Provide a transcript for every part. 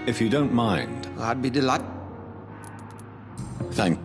If you don't mind. I'd be delighted. Thank.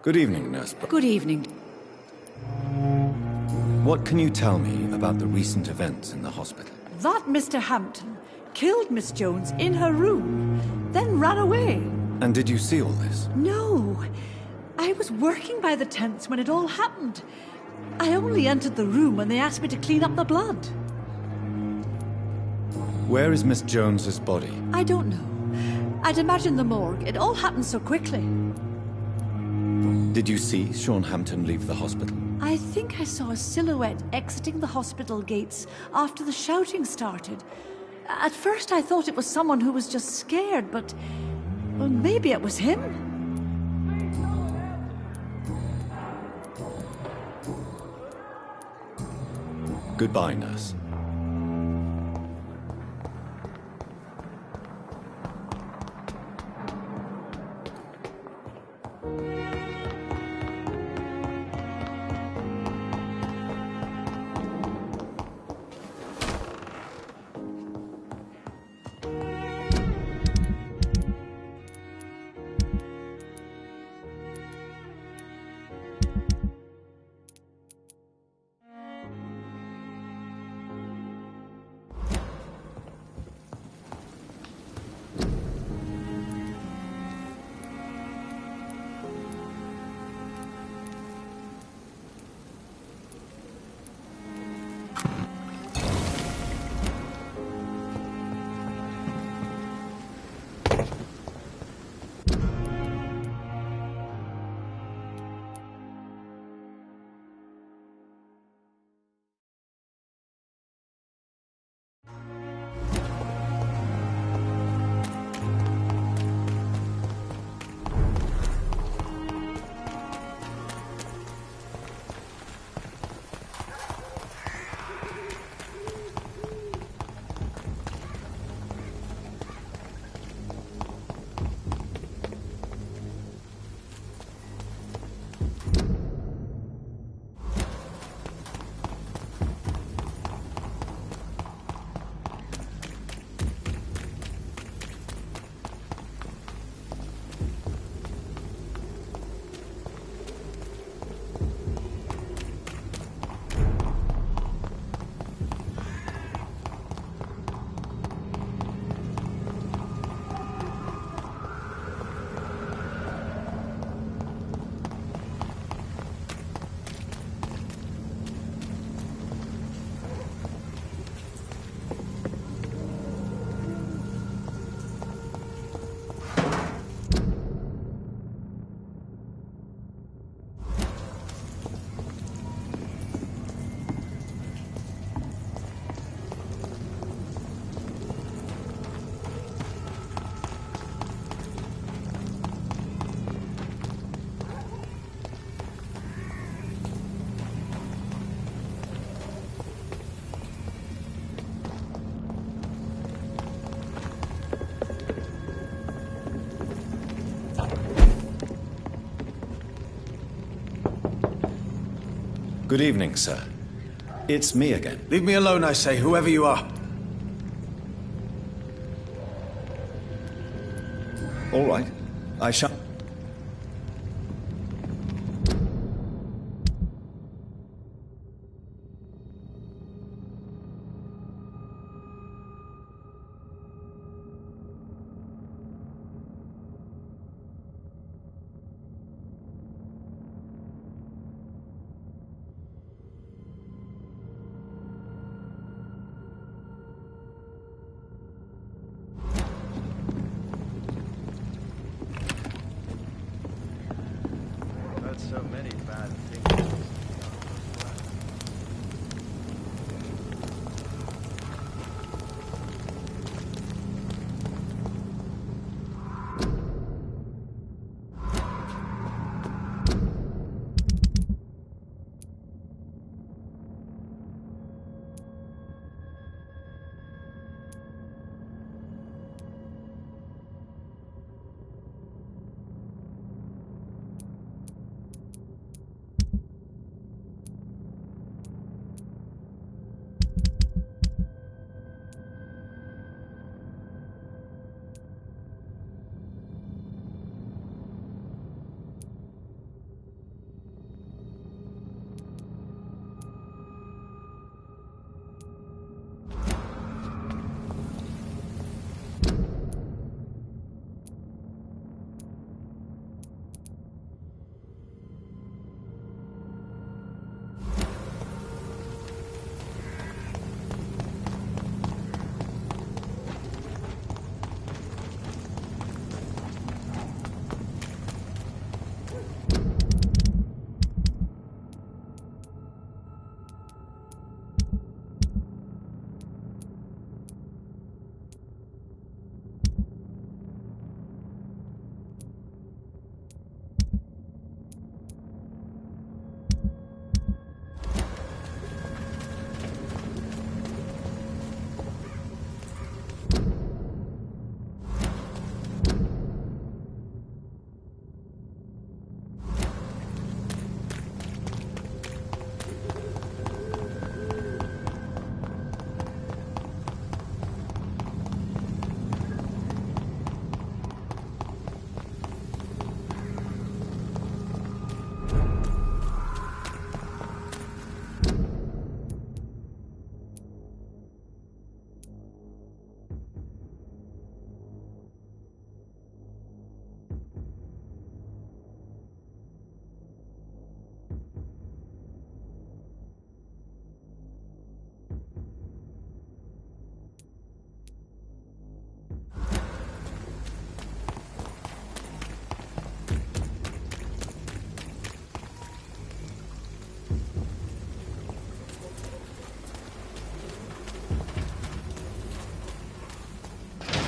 Good evening, Nurse. Good evening. What can you tell me about the recent events in the hospital? That Mr. Hampton killed Miss Jones in her room, then ran away. And did you see all this? No. I was working by the tents when it all happened. I only entered the room when they asked me to clean up the blood. Where is Miss Jones's body? I don't know. I'd imagine the morgue. It all happened so quickly. Did you see Sean Hampton leave the hospital? I think I saw a silhouette exiting the hospital gates after the shouting started. At first I thought it was someone who was just scared, but... well, maybe it was him. Goodbye, nurse. Good evening, sir. It's me again. Leave me alone, I say, whoever you are. All right. I shall... So many bad things.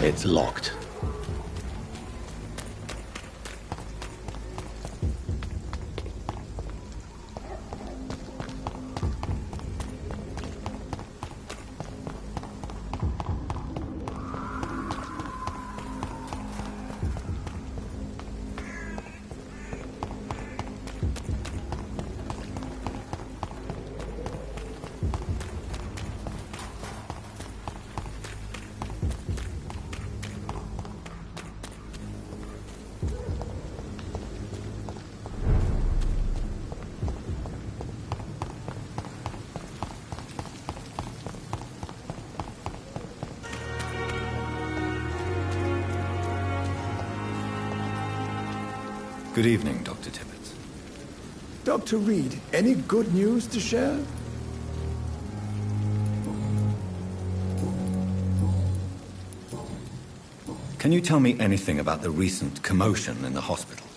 It's locked. Good evening, Dr. Tibbets. Dr. Reed, any good news to share? Can you tell me anything about the recent commotion in the hospital?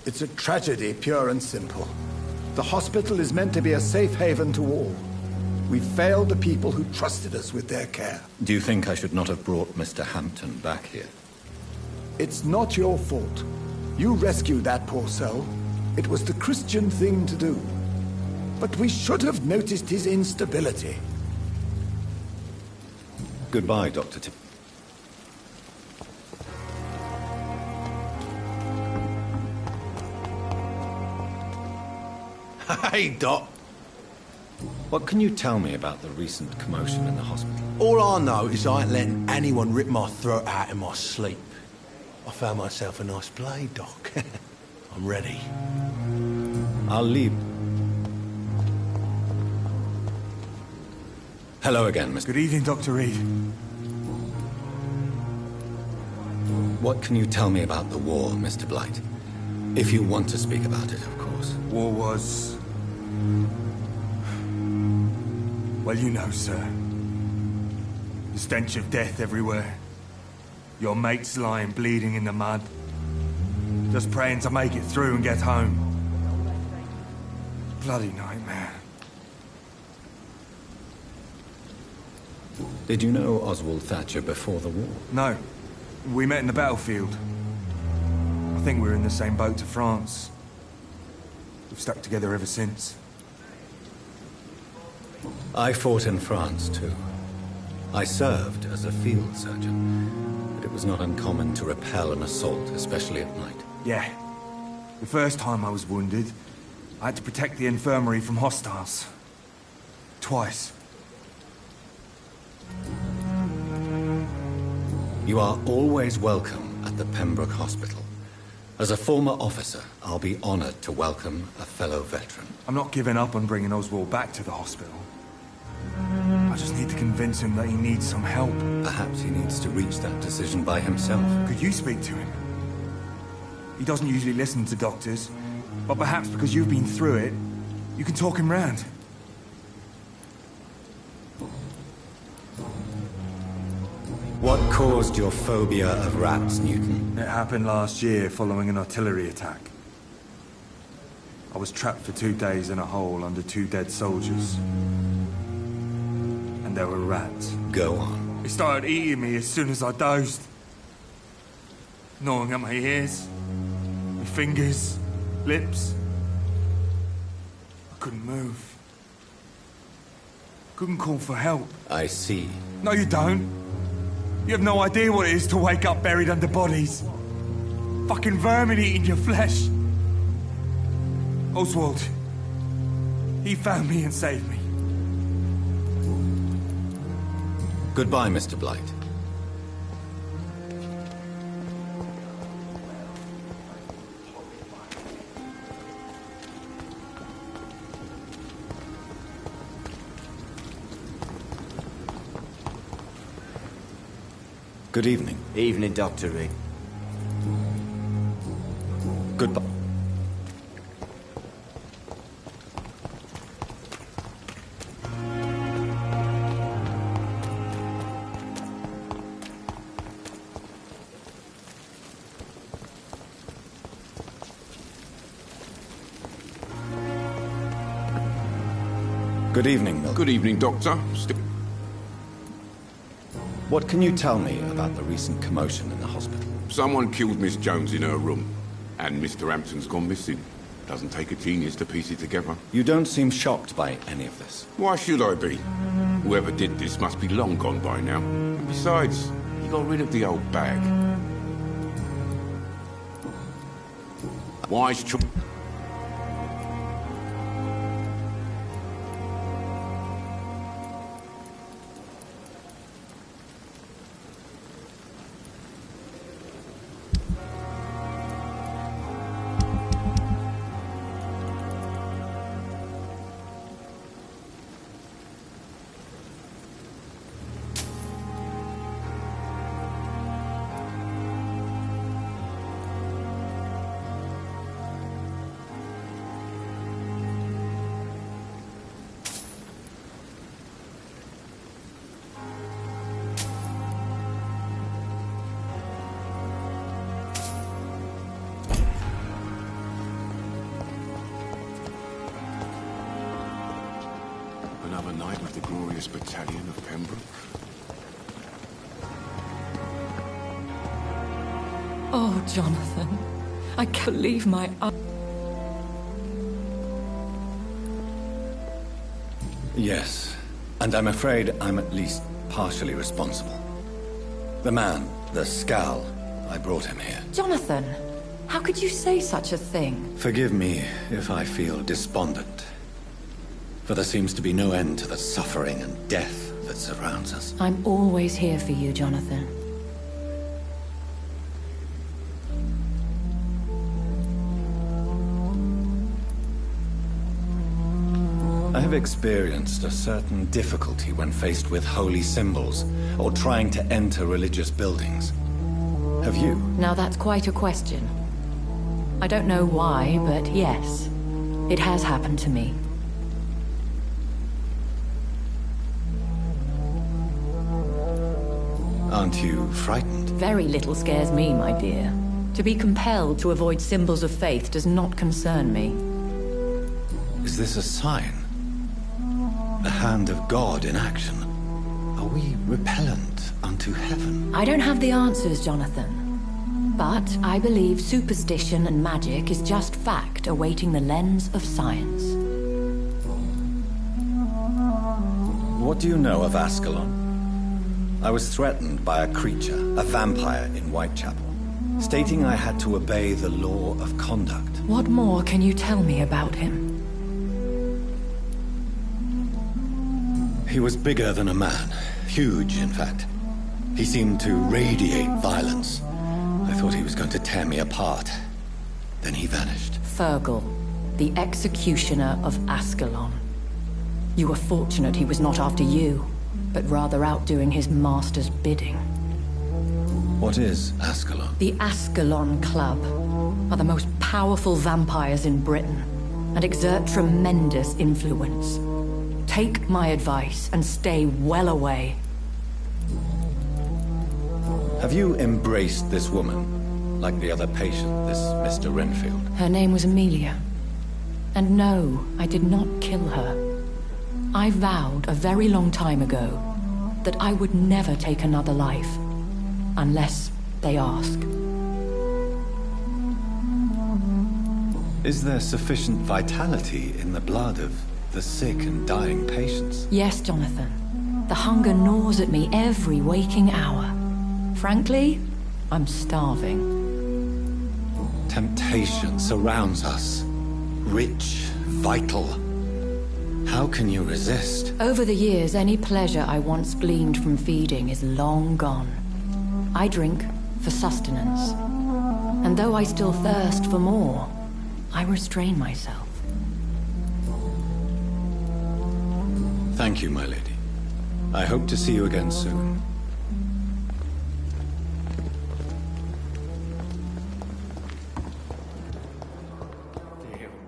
It's a tragedy, pure and simple. The hospital is meant to be a safe haven to all. We failed the people who trusted us with their care. Do you think I should not have brought Mr. Hampton back here? It's not your fault. You rescued that poor soul. It was the Christian thing to do. But we should have noticed his instability. Goodbye, Dr. Tibbets. Hey, Doc. What can you tell me about the recent commotion in the hospital? All I know is I ain't letting anyone rip my throat out in my sleep. I found myself a nice blade, Doc. I'm ready. I'll leave. Hello again, Mr. Good evening, Dr. Reed. What can you tell me about the war, Mr. Blight? If you want to speak about it, of course. War was... well, you know, sir. The stench of death everywhere. Your mates lying bleeding in the mud. Just praying to make it through and get home. Bloody nightmare. Did you know Oswald Thatcher before the war? No. We met in the battlefield. I think we were in the same boat to France. We've stuck together ever since. I fought in France, too. I served as a field surgeon, but it was not uncommon to repel an assault, especially at night. Yeah. The first time I was wounded, I had to protect the infirmary from hostiles. Twice. You are always welcome at the Pembroke Hospital. As a former officer, I'll be honored to welcome a fellow veteran. I'm not giving up on bringing Oswald back to the hospital. I just need to convince him that he needs some help. Perhaps he needs to reach that decision by himself. Could you speak to him? He doesn't usually listen to doctors, but perhaps because you've been through it, you can talk him round. What caused your phobia of rats, Newton? It happened last year following an artillery attack. I was trapped for 2 days in a hole under 2 dead soldiers. And there were rats. Go on. They started eating me as soon as I dozed. Gnawing at my ears, my fingers, lips. I couldn't move. Couldn't call for help. I see. No, you don't. You have no idea what it is to wake up buried under bodies. Fucking vermin eating your flesh. Oswald. He found me and saved me. Goodbye, Mr. Blight. Good evening. Evening, Dr. Reed. Goodbye. Good evening, Milton. Good evening, Doctor. What can you tell me about the recent commotion in the hospital? Someone killed Miss Jones in her room, and Mr. Hampton's gone missing. Doesn't take a genius to piece it together. You don't seem shocked by any of this. Why should I be? Whoever did this must be long gone by now. And besides, he got rid of the old bag. Wise choice. Another night with the glorious battalion of Pembroke. Oh, Jonathan. I can't believe my eyes. Yes, and I'm afraid I'm at least partially responsible. The man, the Scowl, I brought him here. Jonathan, how could you say such a thing? Forgive me if I feel despondent. For there seems to be no end to the suffering and death that surrounds us. I'm always here for you, Jonathan. I have experienced a certain difficulty when faced with holy symbols or trying to enter religious buildings. Have you? Now that's quite a question. I don't know why, but yes, it has happened to me. Aren't you frightened? Very little scares me, my dear. To be compelled to avoid symbols of faith does not concern me. Is this a sign? The hand of God in action? Are we repellent unto heaven? I don't have the answers, Jonathan. But I believe superstition and magic is just fact awaiting the lens of science. What do you know of Ascalon? I was threatened by a creature, a vampire in Whitechapel, stating I had to obey the law of conduct. What more can you tell me about him? He was bigger than a man. Huge, in fact. He seemed to radiate violence. I thought he was going to tear me apart. Then he vanished. Fergal, the executioner of Ascalon. You were fortunate he was not after you, but rather out doing his master's bidding. What is Ascalon? The Ascalon Club are the most powerful vampires in Britain and exert tremendous influence. Take my advice and stay well away. Have you embraced this woman, like the other patient, this Mr. Renfield? Her name was Amelia. And no, I did not kill her. I vowed a very long time ago that I would never take another life, unless they ask. Is there sufficient vitality in the blood of the sick and dying patients? Yes, Jonathan. The hunger gnaws at me every waking hour. Frankly, I'm starving. Temptation surrounds us. Rich, vital. How can you resist? Over the years, any pleasure I once gleaned from feeding is long gone. I drink for sustenance. And though I still thirst for more, I restrain myself. Thank you, my lady. I hope to see you again soon.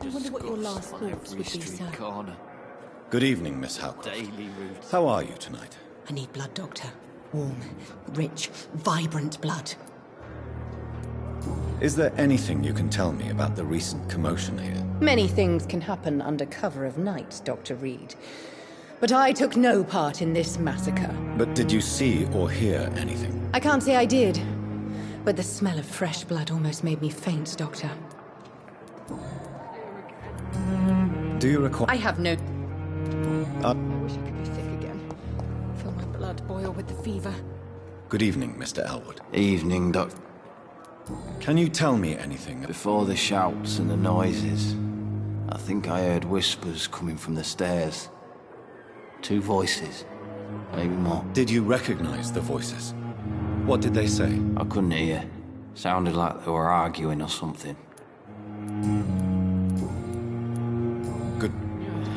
I wonder what your last thoughts would be, sir. Good evening, Miss Howcroft. How are you tonight? I need blood, Doctor. Warm, rich, vibrant blood. Is there anything you can tell me about the recent commotion here? Many things can happen under cover of night, Dr. Reed. But I took no part in this massacre. But did you see or hear anything? I can't say I did. But the smell of fresh blood almost made me faint, Doctor. Do you recall? I have no... I wish I could be sick again. Feel my blood boil with the fever. Good evening, Mr. Elwood. Evening, Doc. Can you tell me anything? Before the shouts and the noises, I think I heard whispers coming from the stairs. 2 voices, maybe more. Did you recognize the voices? What did they say? I couldn't hear. Sounded like they were arguing or something. Good.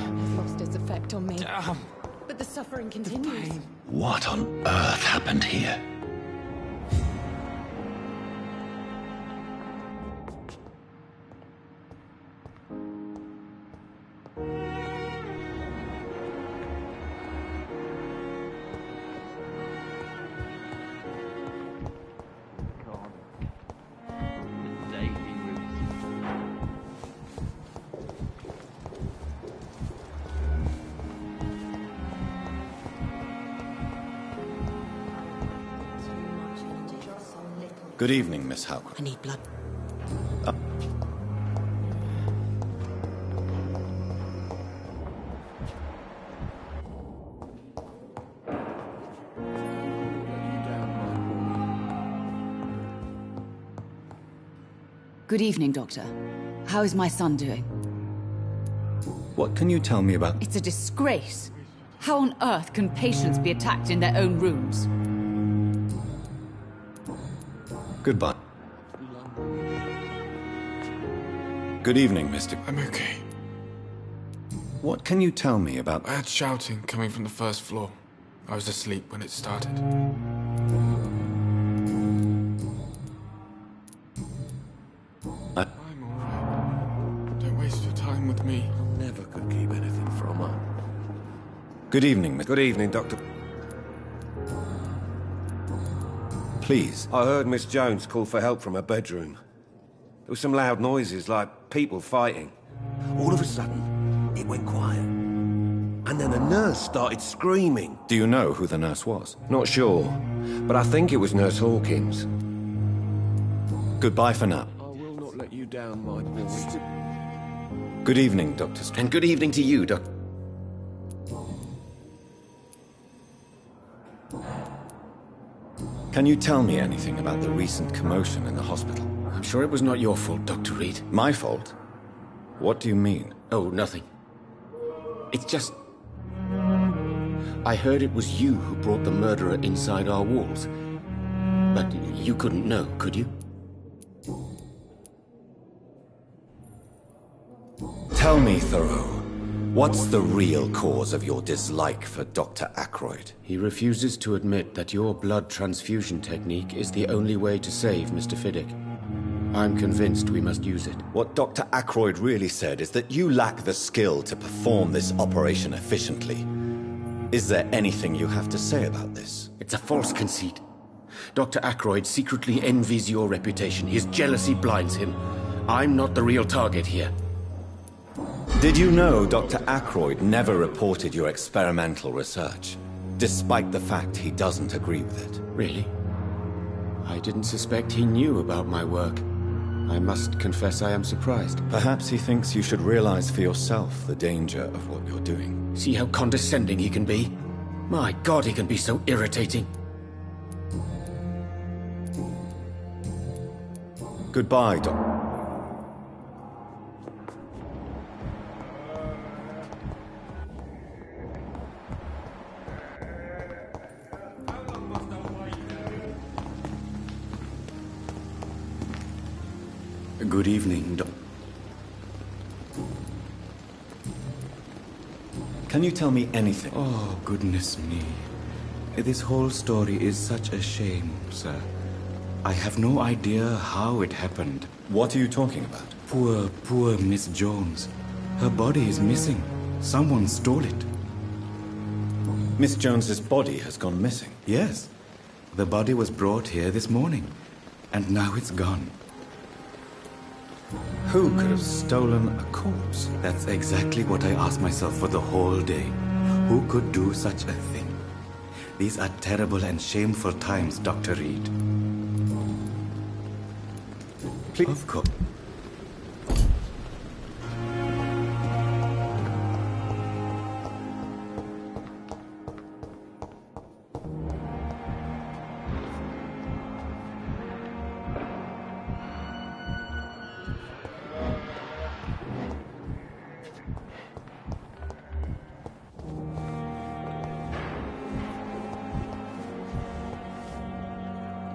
I've lost its effect on me. Damn. But the suffering continues. What on earth happened here? Good evening, Miss Howard. I need blood. Good evening, Doctor. How is my son doing? What can you tell me about... It's a disgrace. How on earth can patients be attacked in their own rooms? Goodbye. Good evening, Mr. I'm okay. What can you tell me about... I had shouting coming from the first floor. I was asleep when it started. I'm alright. Don't waste your time with me. Never could keep anything from her. Good evening, Mr. Good evening, Doctor. Please. I heard Miss Jones call for help from her bedroom. There were some loud noises, like people fighting. All of a sudden, it went quiet. And then the nurse started screaming. Do you know who the nurse was? Not sure, but I think it was Nurse Hawkins. Goodbye for now. I will not let you down, my boy. Good evening, Dr. Strange. And good evening to you, Doctor. Can you tell me anything about the recent commotion in the hospital? I'm sure it was not your fault, Dr. Reed. My fault? What do you mean? Oh, nothing. It's just... I heard it was you who brought the murderer inside our walls. But you couldn't know, could you? Tell me, Thoreau, what's the real cause of your dislike for Dr. Ackroyd? He refuses to admit that your blood transfusion technique is the only way to save Mr. Fiddick. I'm convinced we must use it. What Dr. Ackroyd really said is that you lack the skill to perform this operation efficiently. Is there anything you have to say about this? It's a false conceit. Dr. Ackroyd secretly envies your reputation. His jealousy blinds him. I'm not the real target here. Did you know Dr. Ackroyd never reported your experimental research, despite the fact he doesn't agree with it? Really? I didn't suspect he knew about my work. I must confess I am surprised. Perhaps he thinks you should realize for yourself the danger of what you're doing. See how condescending he can be? My God, he can be so irritating. Goodbye, Doc. Good evening, Doc. Can you tell me anything? Oh, goodness me. This whole story is such a shame, sir. I have no idea how it happened. What are you talking about? Poor Miss Jones. Her body is missing. Someone stole it. Miss Jones's body has gone missing? Yes. The body was brought here this morning, and now it's gone. Who could have stolen a corpse? That's exactly what I asked myself for the whole day. Who could do such a thing? These are terrible and shameful times, Dr. Reed. Please. Of course.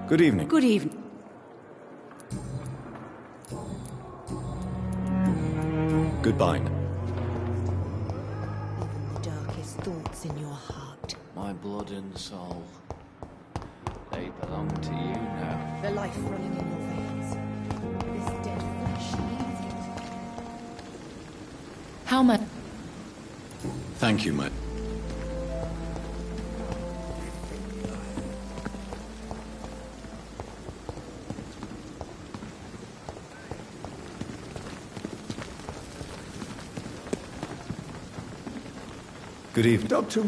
Good evening. Good evening. Goodbye. Even the darkest thoughts in your heart. My blood and soul. They belong to you now. The life running in your veins. This dead flesh needs it. How much? Thank you, my... Good evening. Doctor.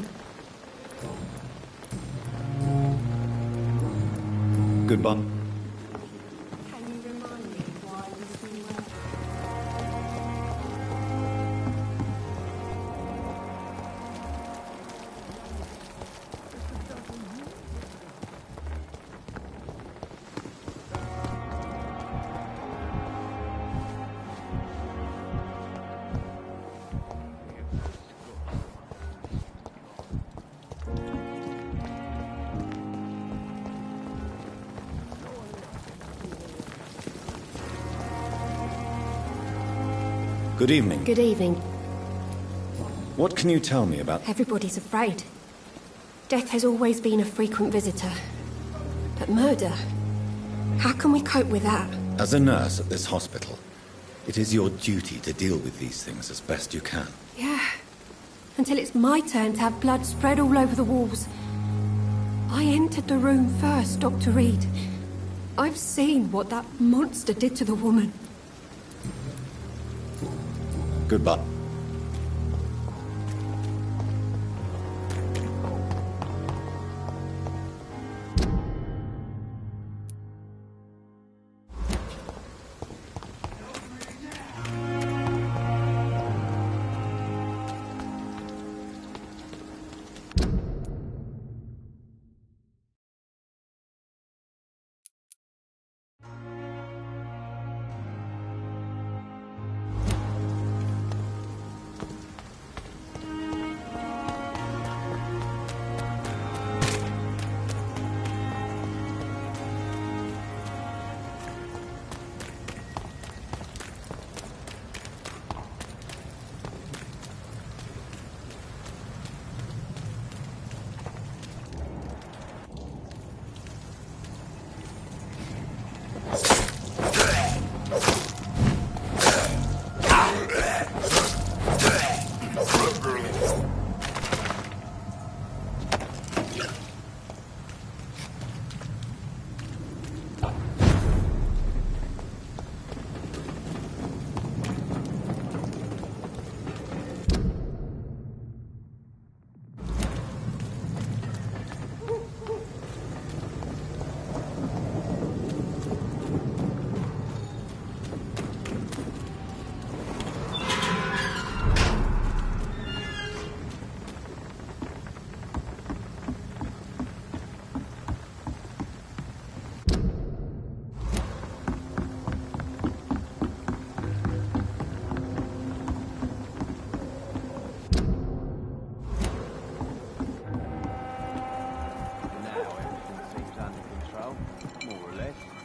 Goodbye. Can you remind me why this thing went? Good evening. Good evening. What can you tell me about... Everybody's afraid. Death has always been a frequent visitor. But murder? How can we cope with that? As a nurse at this hospital, it is your duty to deal with these things as best you can. Yeah. Until it's my turn to have blood spread all over the walls. I entered the room first, Dr. Reed. I've seen what that monster did to the woman. Goodbye.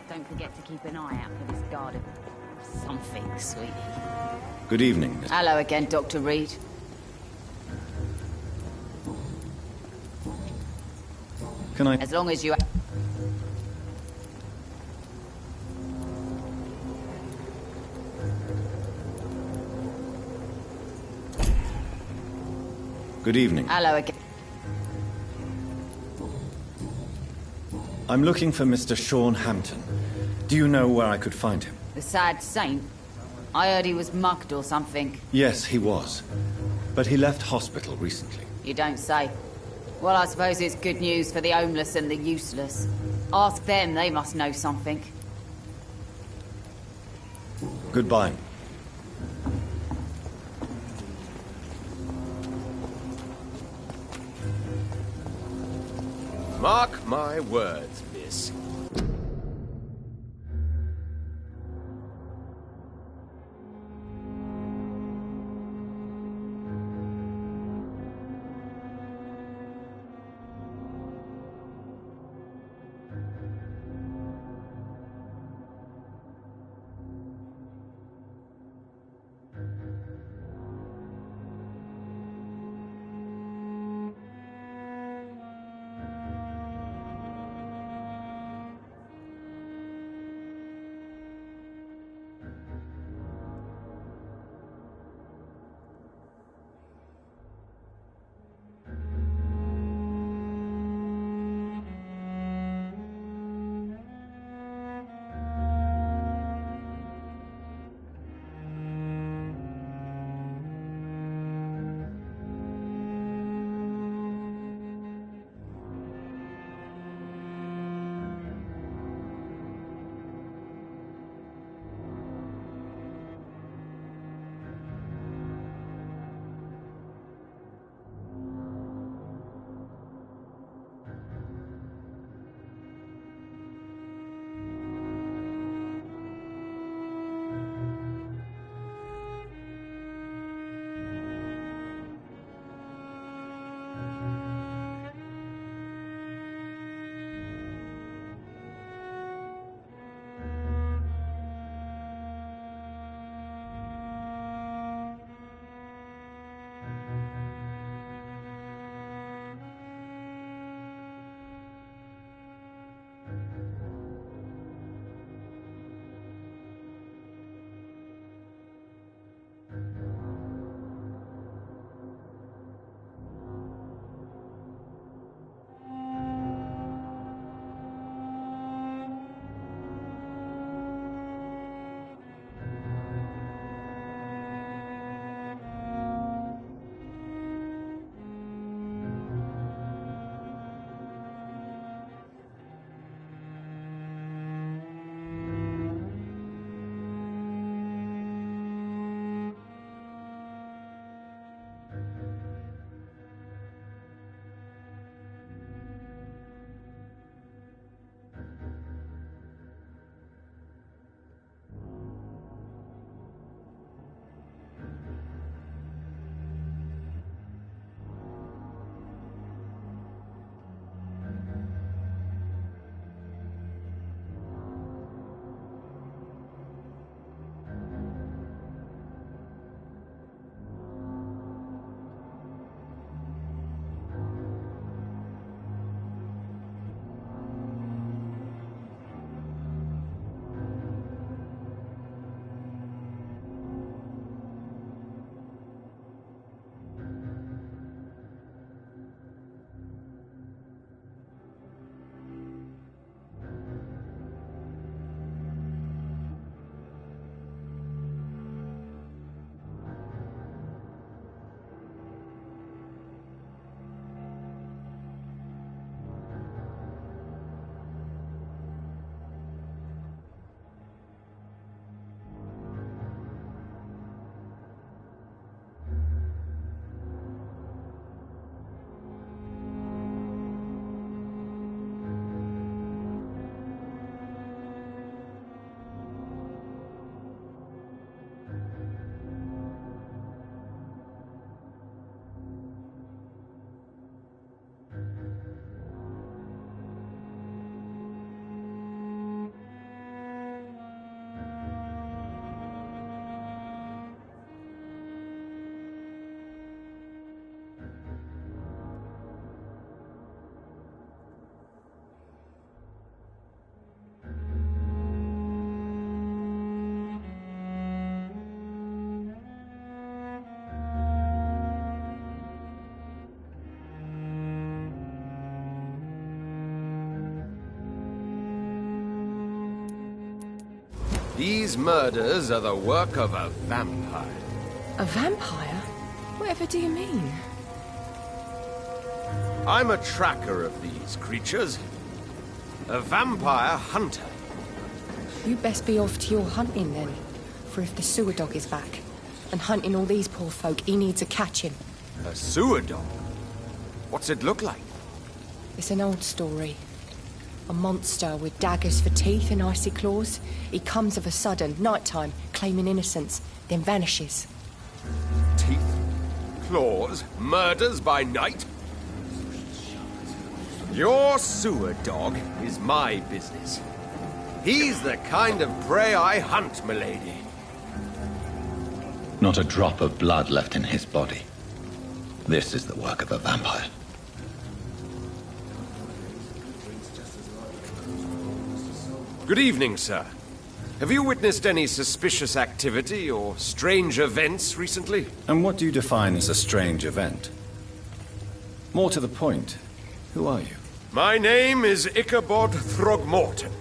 Don't forget to keep an eye out for this guard of something, sweetie. Good evening, Mr. Hello again, Dr. Reed. Can I... As long as you... Good evening. Hello again. I'm looking for Mr. Sean Hampton. Do you know where I could find him? The sad saint? I heard he was mugged or something. Yes, he was. But he left hospital recently. You don't say. Well, I suppose it's good news for the homeless and the useless. Ask them, they must know something. Goodbye. Mark my words, miss. These murders are the work of a vampire. A vampire? Whatever do you mean? I'm a tracker of these creatures. A vampire hunter. You best be off to your hunting then. For if the sewer dog is back, and hunting all these poor folk, he needs a catching. A sewer dog? What's it look like? It's an old story. A monster with daggers for teeth and icy claws. He comes of a sudden, nighttime, claiming innocence, then vanishes. Teeth, claws, murders by night? Your sewer dog is my business. He's the kind of prey I hunt, milady. Not a drop of blood left in his body. This is the work of a vampire. Good evening, sir. Have you witnessed any suspicious activity or strange events recently? And what do you define as a strange event? More to the point, who are you? My name is Ichabod Throgmorton,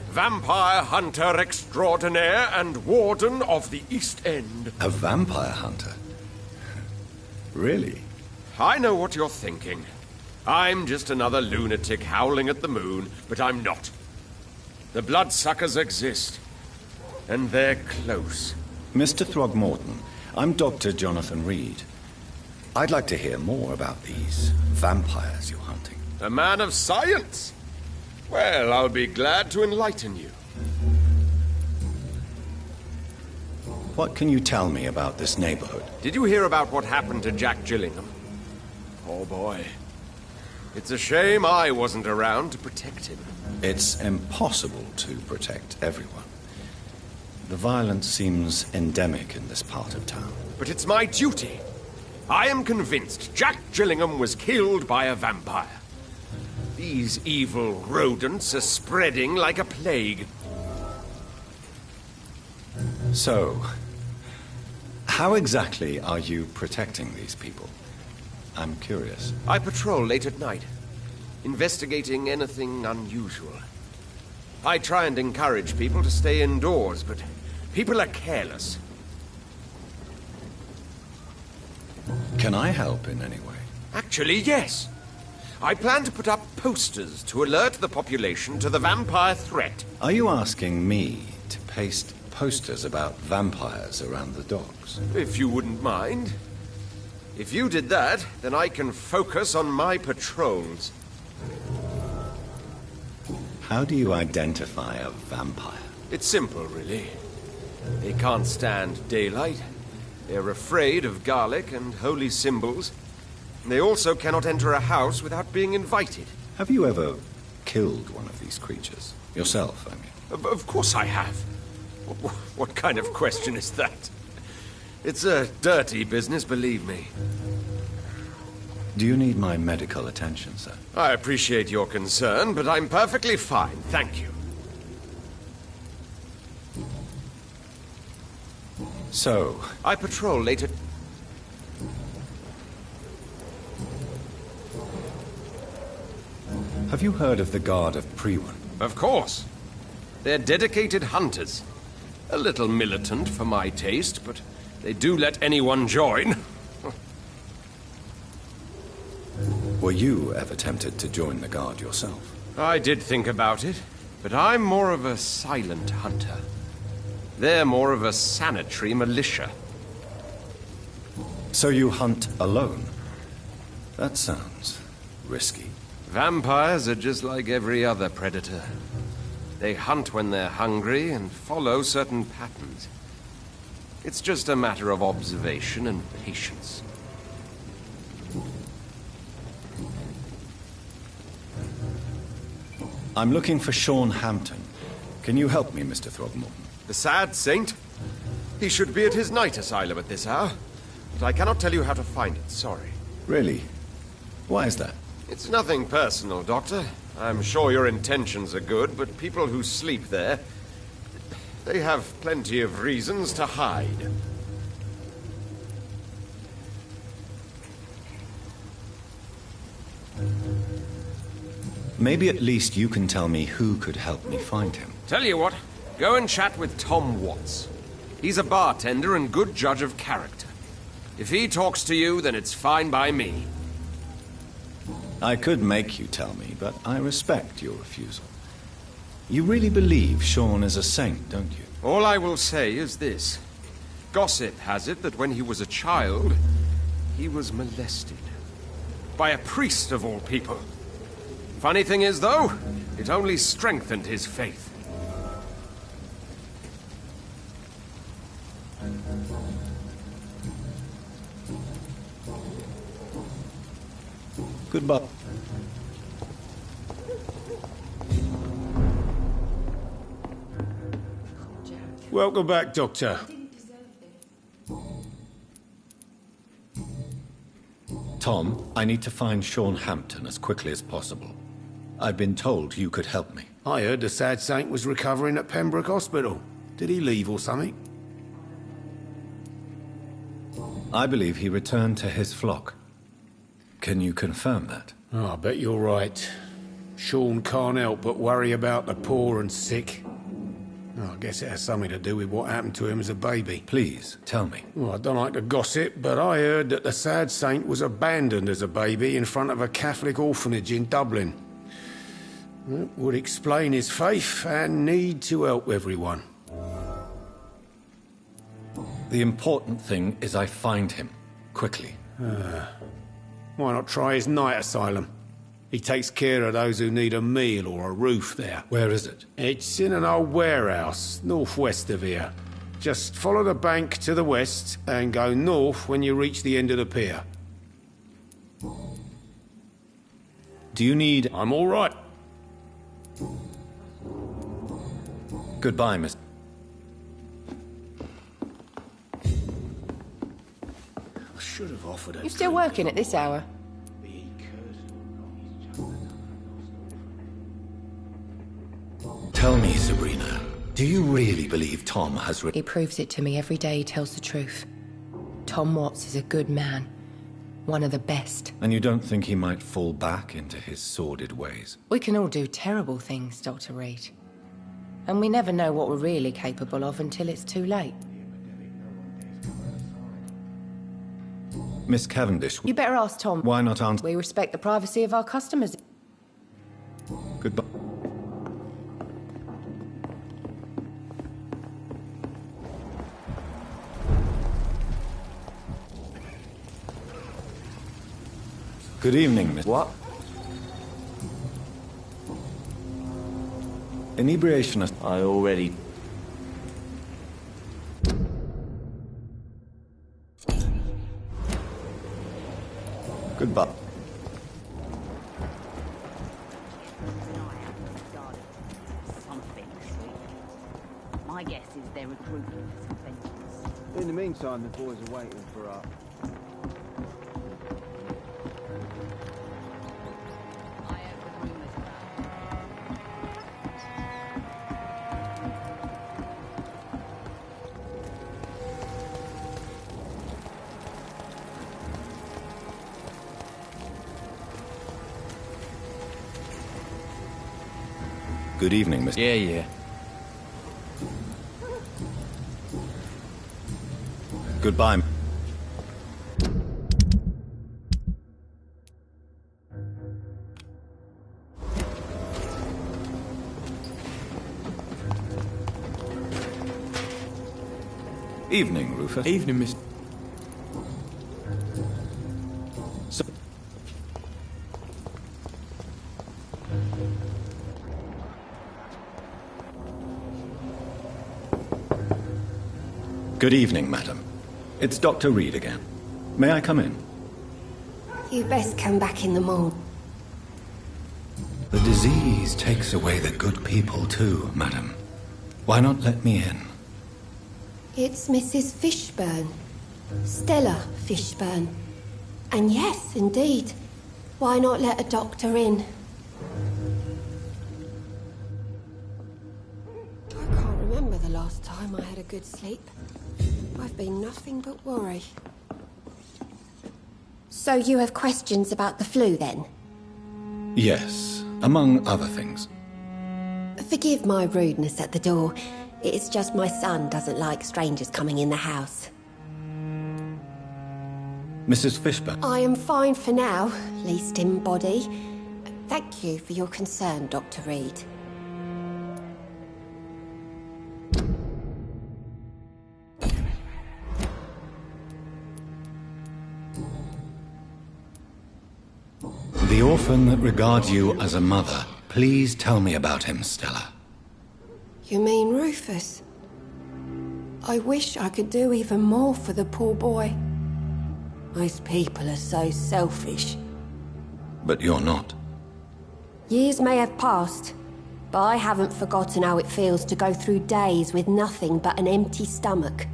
vampire hunter extraordinaire and warden of the East End. A vampire hunter? Really? I know what you're thinking. I'm just another lunatic howling at the moon, but I'm not. The bloodsuckers exist, and they're close. Mr. Throgmorton, I'm Dr. Jonathan Reed. I'd like to hear more about these vampires you're hunting. A man of science? Well, I'll be glad to enlighten you. What can you tell me about this neighborhood? Did you hear about what happened to Jack Gillingham? Oh boy. It's a shame I wasn't around to protect him. It's impossible to protect everyone. The violence seems endemic in this part of town. But it's my duty. I am convinced Jack Gillingham was killed by a vampire. These evil rodents are spreading like a plague. So, how exactly are you protecting these people? I'm curious. I patrol late at night, investigating anything unusual. I try and encourage people to stay indoors, but people are careless. Can I help in any way? Actually, yes. I plan to put up posters to alert the population to the vampire threat. Are you asking me to paste posters about vampires around the docks? If you wouldn't mind. If you did that, then I can focus on my patrols. How do you identify a vampire? It's simple, really. They can't stand daylight. They're afraid of garlic and holy symbols. They also cannot enter a house without being invited. Have you ever killed one of these creatures? Yourself, I mean. Of course I have. What kind of question is that? It's a dirty business, believe me. Do you need my medical attention, sir? I appreciate your concern, but I'm perfectly fine, thank you. So... I patrol late at... Have you heard of the Guard of Priwen? Of course. They're dedicated hunters. A little militant for my taste, but they do let anyone join. Were you ever tempted to join the Guard yourself? I did think about it, but I'm more of a silent hunter. They're more of a sanitary militia. So you hunt alone? That sounds risky. Vampires are just like every other predator. They hunt when they're hungry and follow certain patterns. It's just a matter of observation and patience. I'm looking for Sean Hampton. Can you help me, Mr. Throgmorton? The sad saint? He should be at his night asylum at this hour. But I cannot tell you how to find it, sorry. Really? Why is that? It's nothing personal, Doctor. I'm sure your intentions are good, but people who sleep there... they have plenty of reasons to hide. Maybe at least you can tell me who could help me find him. Tell you what, go and chat with Tom Watts. He's a bartender and good judge of character. If he talks to you, then it's fine by me. I could make you tell me, but I respect your refusal. You really believe Sean is a saint, don't you? All I will say is this. Gossip has it that when he was a child, he was molested. By a priest of all people. Funny thing is, though, it only strengthened his faith. Goodbye. Welcome back, Doctor. Tom, I need to find Sean Hampton as quickly as possible. I've been told you could help me. I heard the sad saint was recovering at Pembroke Hospital. Did he leave or something? I believe he returned to his flock. Can you confirm that? Oh, I bet you're right. Sean can't help but worry about the poor and sick. Oh, I guess it has something to do with what happened to him as a baby. Please, tell me. Well, I don't like to gossip, but I heard that the sad saint was abandoned as a baby in front of a Catholic orphanage in Dublin. That would explain his faith and need to help everyone. The important thing is I find him. Quickly. Why not try his night asylum? He takes care of those who need a meal or a roof there. Where is it? It's in an old warehouse, northwest of here. Just follow the bank to the west and go north when you reach the end of the pier. Do you need... I'm all right. Goodbye, Miss... I should have offered it. You still working at this hour? Tell me, Sabrina, do you really believe Tom has... He proves it to me every day he tells the truth. Tom Watts is a good man. One of the best. And you don't think he might fall back into his sordid ways? We can all do terrible things, Dr. Reed. And we never know what we're really capable of until it's too late. Miss Cavendish... You better ask Tom. Why not answer... We respect the privacy of our customers. Goodbye. Good evening, Miss... What? Inebriation... I already... Goodbye. My guess is they're recruiting for some vengeance. In the meantime, the boys are waiting for us. Good evening, Miss... Yeah. Goodbye. Evening, Rufus. Evening, Miss... Good evening, madam. It's Dr. Reed again. May I come in? You best come back in the morning. The disease takes away the good people too, madam. Why not let me in? It's Mrs. Fishburne. Stella Fishburne. And yes, indeed. Why not let a doctor in? I can't remember the last time I had a good sleep. I've been nothing but worry. So you have questions about the flu, then? Yes, among other things. Forgive my rudeness at the door. It's just my son doesn't like strangers coming in the house. Mrs. Fishburne? I am fine for now, least in body. Thank you for your concern, Dr. Reed. The orphan that regards you as a mother. Please tell me about him, Stella. You mean Rufus? I wish I could do even more for the poor boy. Most people are so selfish. But you're not. Years may have passed, but I haven't forgotten how it feels to go through days with nothing but an empty stomach.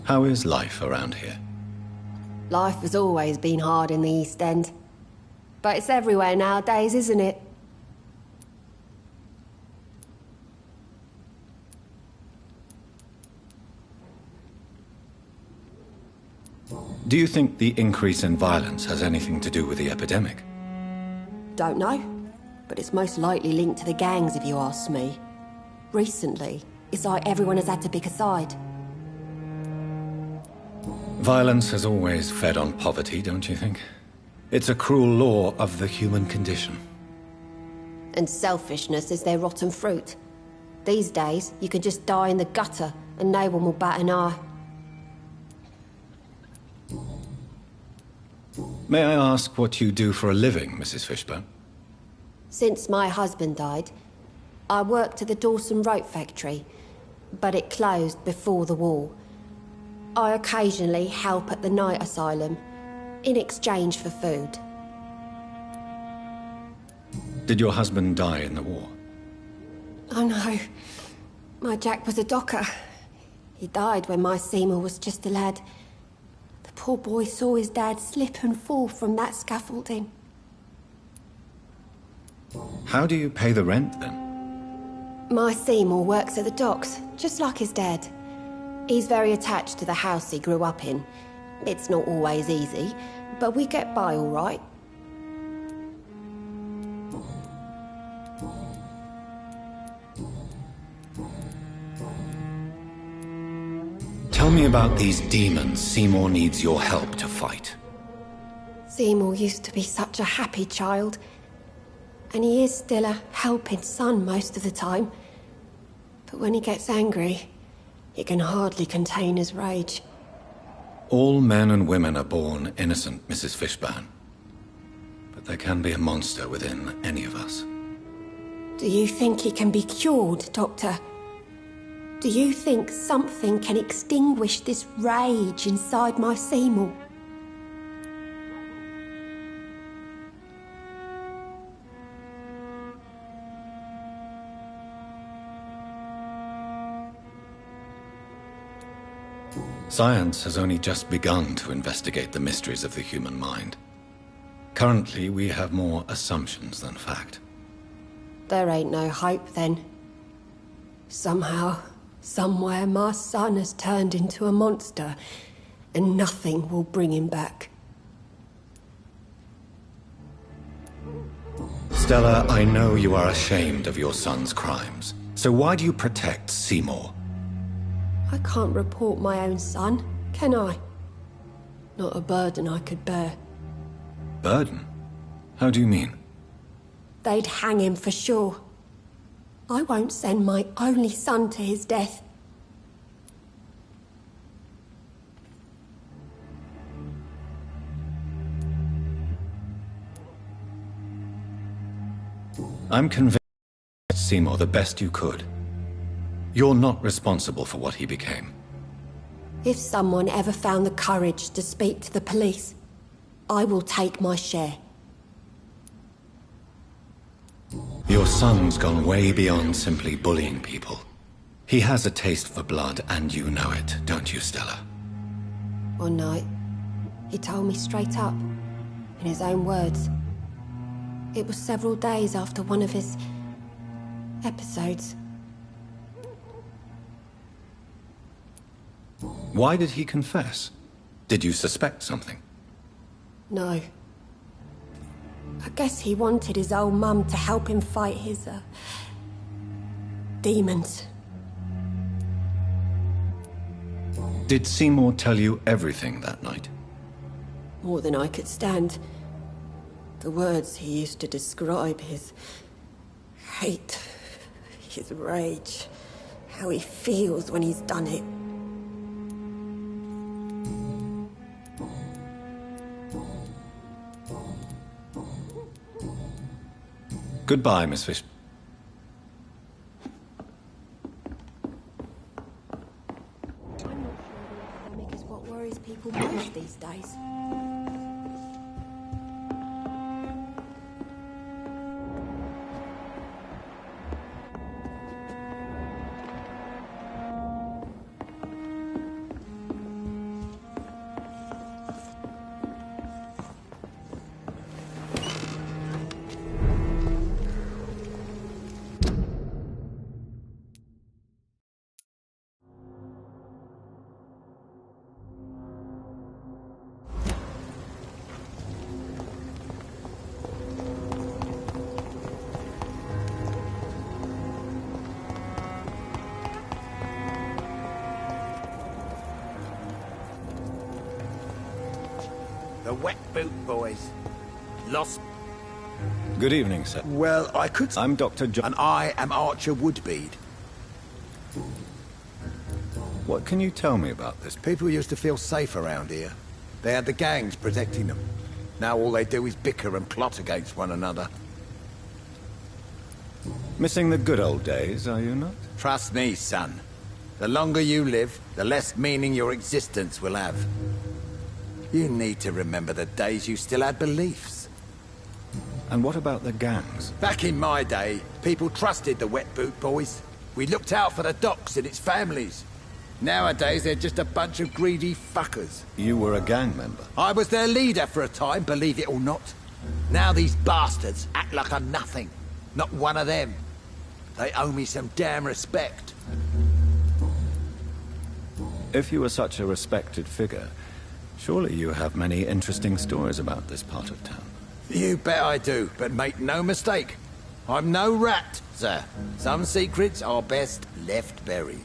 How is life around here? Life has always been hard in the East End. But it's everywhere nowadays, isn't it? Do you think the increase in violence has anything to do with the epidemic? Don't know, but it's most likely linked to the gangs if you ask me. Recently, it's like everyone has had to pick a side. Violence has always fed on poverty, don't you think? It's a cruel law of the human condition. And selfishness is their rotten fruit. These days, you can just die in the gutter and no one will bat an eye. May I ask what you do for a living, Mrs. Fishburne? Since my husband died, I worked at the Dawson Rope factory, but it closed before the war. I occasionally help at the night asylum, in exchange for food. Did your husband die in the war? Oh no, my Jack was a docker. He died when my Seymour was just a lad. The poor boy saw his dad slip and fall from that scaffolding. How do you pay the rent, then? My Seymour works at the docks, just like his dad. He's very attached to the house he grew up in. It's not always easy, but we get by all right. Tell me about these demons Seymour needs your help to fight. Seymour used to be such a happy child. And he is still a helping son most of the time. But when he gets angry, he can hardly contain his rage. All men and women are born innocent, Mrs. Fishburne. But there can be a monster within any of us. Do you think he can be cured, Doctor? Do you think something can extinguish this rage inside my Seymour? Science has only just begun to investigate the mysteries of the human mind. Currently, we have more assumptions than fact. There ain't no hope, then. Somehow, somewhere, my son has turned into a monster, and nothing will bring him back. Stella, I know you are ashamed of your son's crimes. So why do you protect Seymour? I can't report my own son, can I? Not a burden I could bear. Burden? How do you mean? They'd hang him for sure. I won't send my only son to his death. I'm convinced you did Seymour the best you could. You're not responsible for what he became. If someone ever found the courage to speak to the police, I will take my share. Your son's gone way beyond simply bullying people. He has a taste for blood, and you know it, don't you, Stella? One night, he told me straight up, in his own words. It was several days after one of his episodes. Why did he confess? Did you suspect something? No. I guess he wanted his old mum to help him fight his, demons. Did Seymour tell you everything that night? More than I could stand. The words he used to describe his hate, his rage, how he feels when he's done it. Goodbye, Miss Fish. I'm not sure the epidemic is what worries people most these days. The Wet Boot Boys. Lost... Good evening, sir. Well, I could... I'm Dr. John... And I am Archer Woodbead. What can you tell me about this? People used to feel safe around here. They had the gangs protecting them. Now all they do is bicker and plot against one another. Missing the good old days, are you not? Trust me, son. The longer you live, the less meaning your existence will have. You need to remember the days you still had beliefs. And what about the gangs? Back in my day, people trusted the Wet Boot Boys. We looked out for the docks and its families. Nowadays, they're just a bunch of greedy fuckers. You were a gang member? I was their leader for a time, believe it or not. Now these bastards act like I'm nothing. Not one of them. They owe me some damn respect. If you were such a respected figure, surely you have many interesting stories about this part of town. You bet I do, but make no mistake. I'm no rat, sir. Some secrets are best left buried.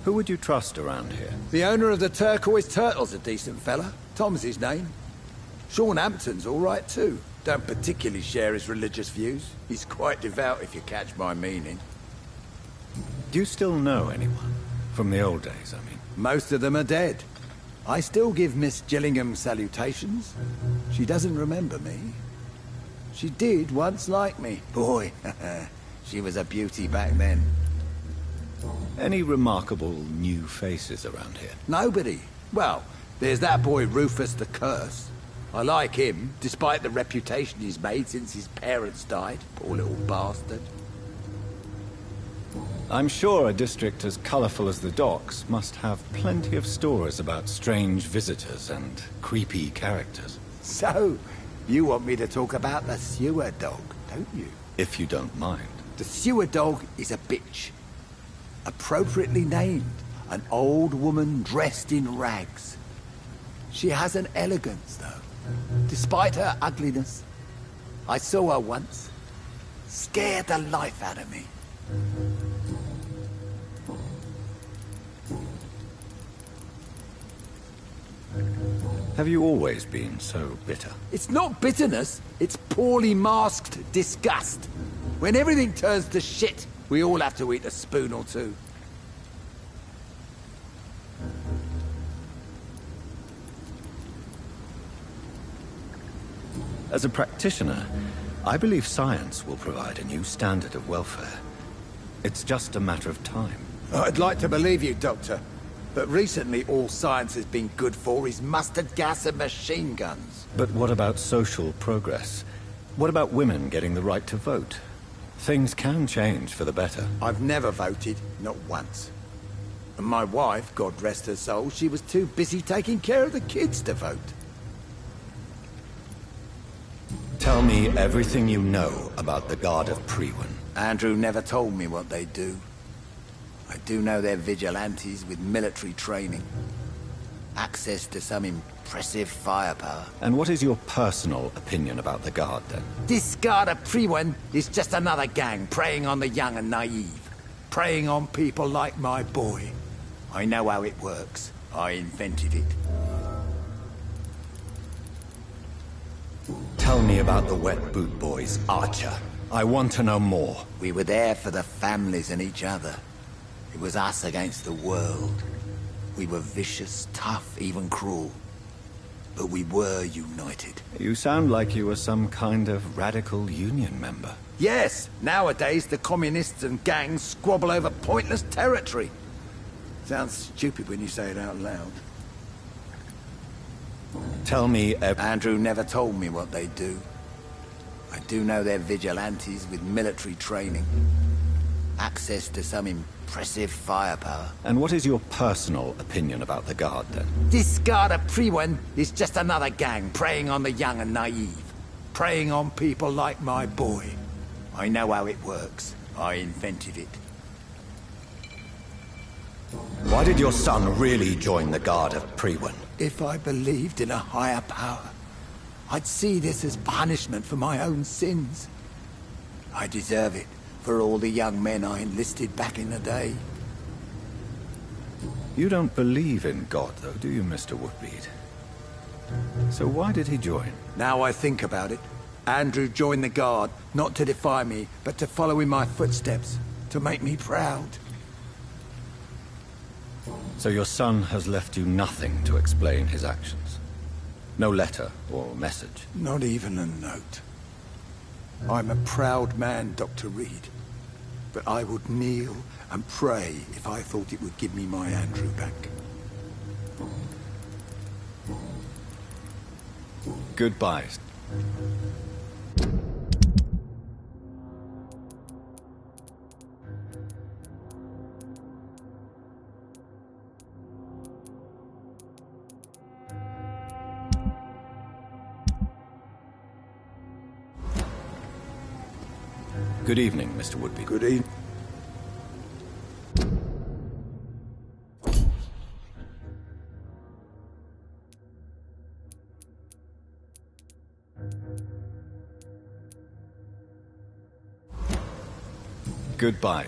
Who would you trust around here? The owner of the Turquoise Turtle's a decent fella. Tom's his name. Sean Hampton's all right too. Don't particularly share his religious views. He's quite devout, if you catch my meaning. Do you still know anyone? From the old days, I mean. Most of them are dead. I still give Miss Gillingham salutations. She doesn't remember me. She did once like me. Boy, she was a beauty back then. Any remarkable new faces around here? Nobody. Well, there's that boy Rufus the Curse. I like him, despite the reputation he's made since his parents died. Poor little bastard. I'm sure a district as colorful as the docks must have plenty of stories about strange visitors and creepy characters. So, you want me to talk about the sewer dog, don't you? If you don't mind. The sewer dog is a bitch. Appropriately named. An old woman dressed in rags. She has an elegance, though. Despite her ugliness. I saw her once. Scared the life out of me. Have you always been so bitter? It's not bitterness, it's poorly masked disgust. When everything turns to shit, we all have to eat a spoon or two. As a practitioner, I believe science will provide a new standard of welfare. It's just a matter of time. I'd like to believe you, Doctor. But recently all science has been good for is mustard gas and machine guns. But what about social progress? What about women getting the right to vote? Things can change for the better. I've never voted, not once. And my wife, God rest her soul, she was too busy taking care of the kids to vote. Tell me everything you know about the Guard of Priwen. Andrew never told me what they do. I do know they're vigilantes with military training. Access to some impressive firepower. And what is your personal opinion about the Guard, then? This Guard of Priwen is just another gang preying on the young and naive. Preying on people like my boy. I know how it works. I invented it. Tell me about the Wet Boot Boys, Archer. I want to know more. We were there for the families and each other. It was us against the world. We were vicious, tough, even cruel. But we were united. You sound like you were some kind of radical union member. Yes, nowadays the communists and gangs squabble over pointless territory. Sounds stupid when you say it out loud. Tell me... Andrew never told me what they do. I do know they're vigilantes with military training. Access to some impressive firepower. And what is your personal opinion about the Guard, then? This Guard of Priwen is just another gang preying on the young and naive. Preying on people like my boy. I know how it works. I invented it. Why did your son really join the Guard of Priwen? If I believed in a higher power, I'd see this as punishment for my own sins. I deserve it for all the young men I enlisted back in the day. You don't believe in God, though, do you, Mr. Woodbead? So why did he join? Now I think about it, Andrew joined the Guard, not to defy me, but to follow in my footsteps, to make me proud. So your son has left you nothing to explain his actions? No letter or message? Not even a note. I'm a proud man, Dr. Reed. But I would kneel and pray if I thought it would give me my Andrew back. Goodbye. Good evening, Mr. Woodbead. Good evening. Goodbye.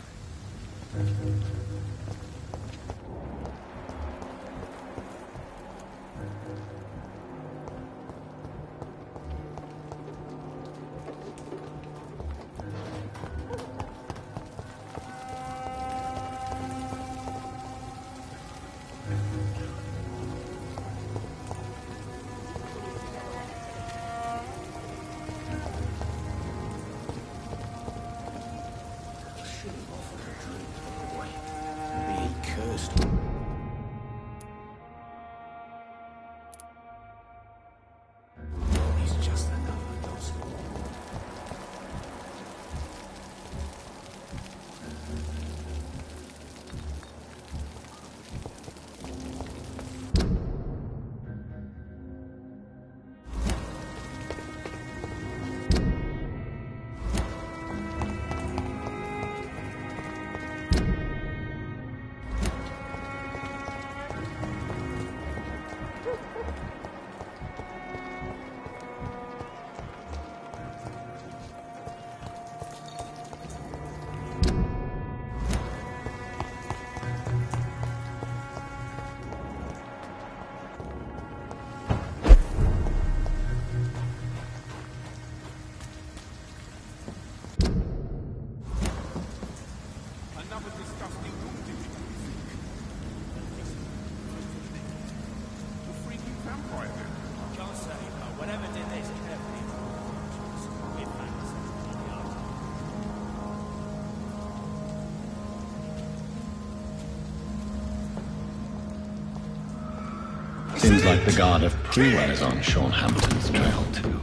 Seems like the Guard of Priwen is on Sean Hampton's trail, too.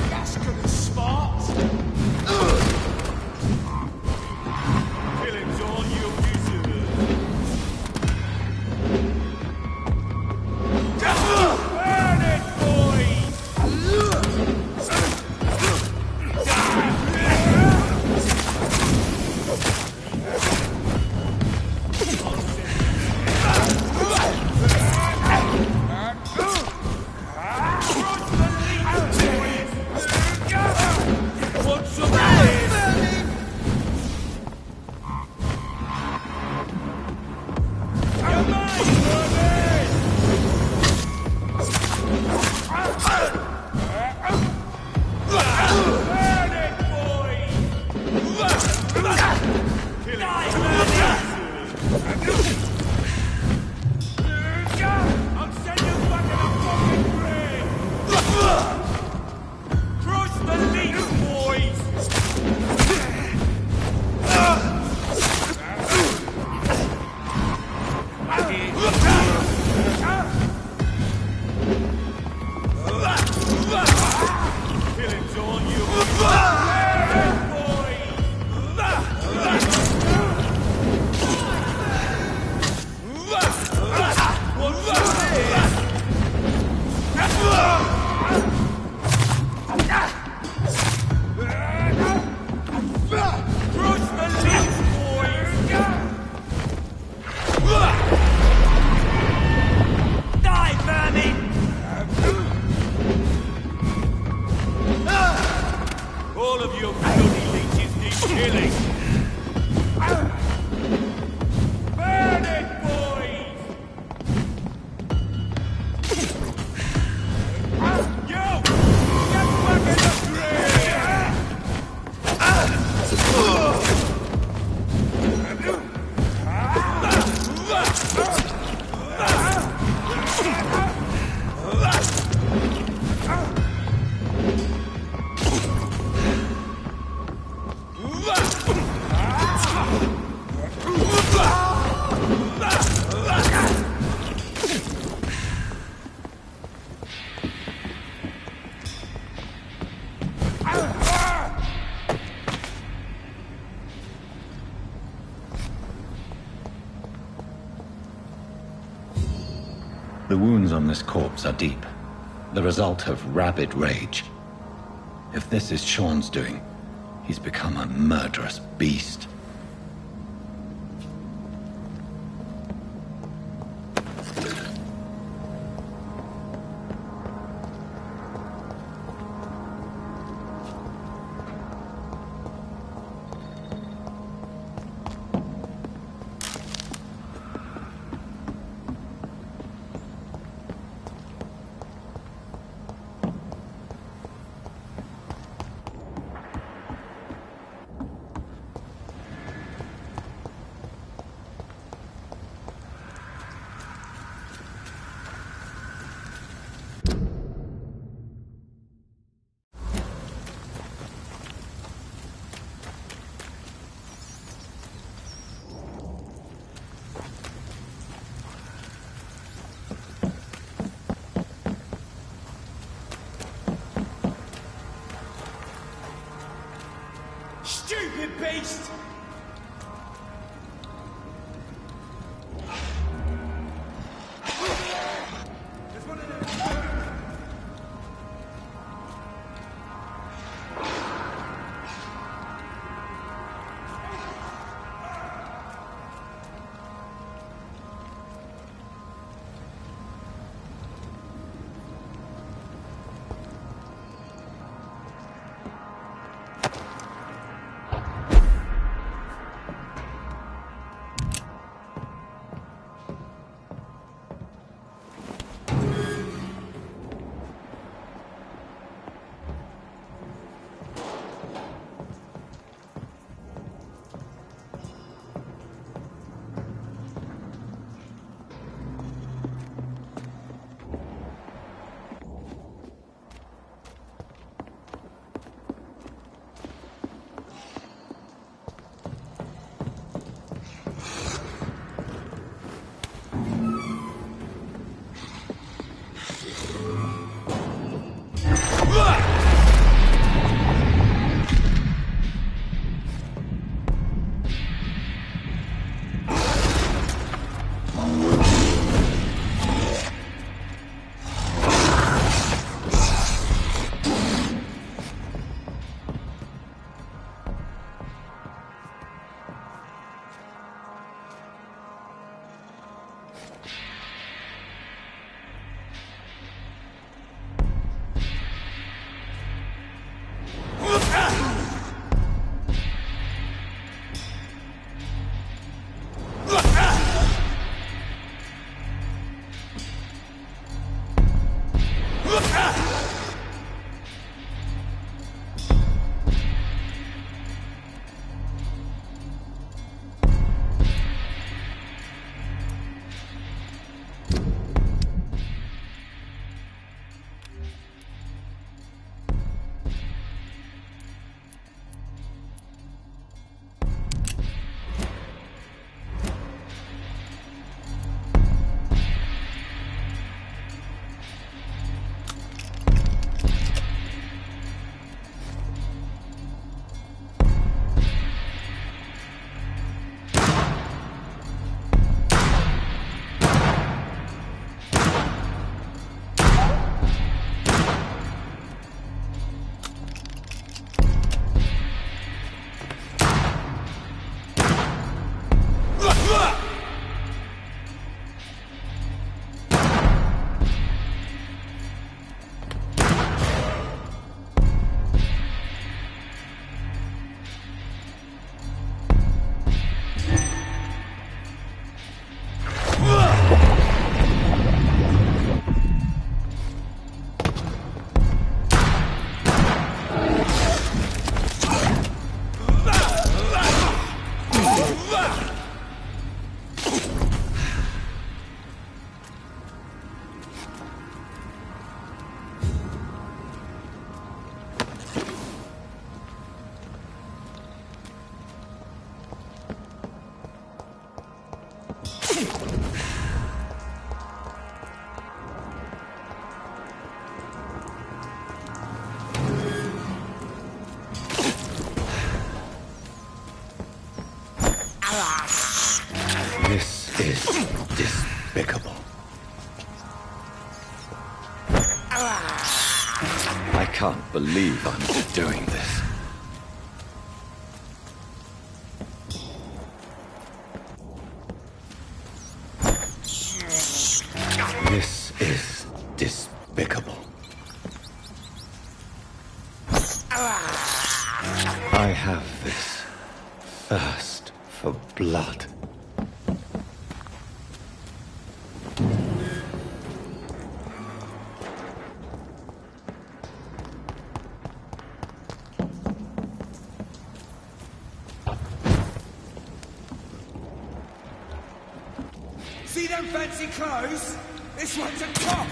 That's good and smart. Kill him, John, you deserve it. Burn it, boys! All of you bloody leeches need killing! Burn it, boys! You! Get back in the The wounds on this corpse are deep, the result of rabid rage. If this is Sean's doing, he's become a murderous beast. stupid beast! can't believe I'm doing this. This is despicable. I have this thirst for blood. See them fancy clothes? This one's a top!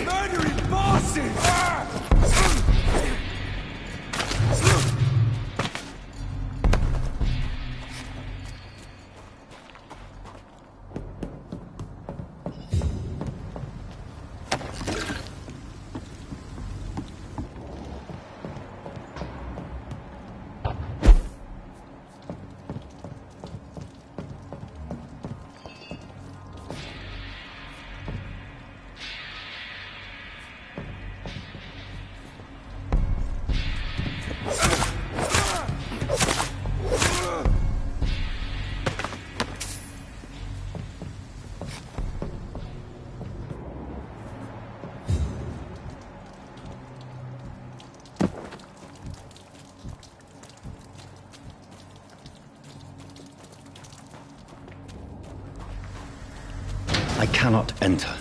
Murdering bosses! I cannot enter.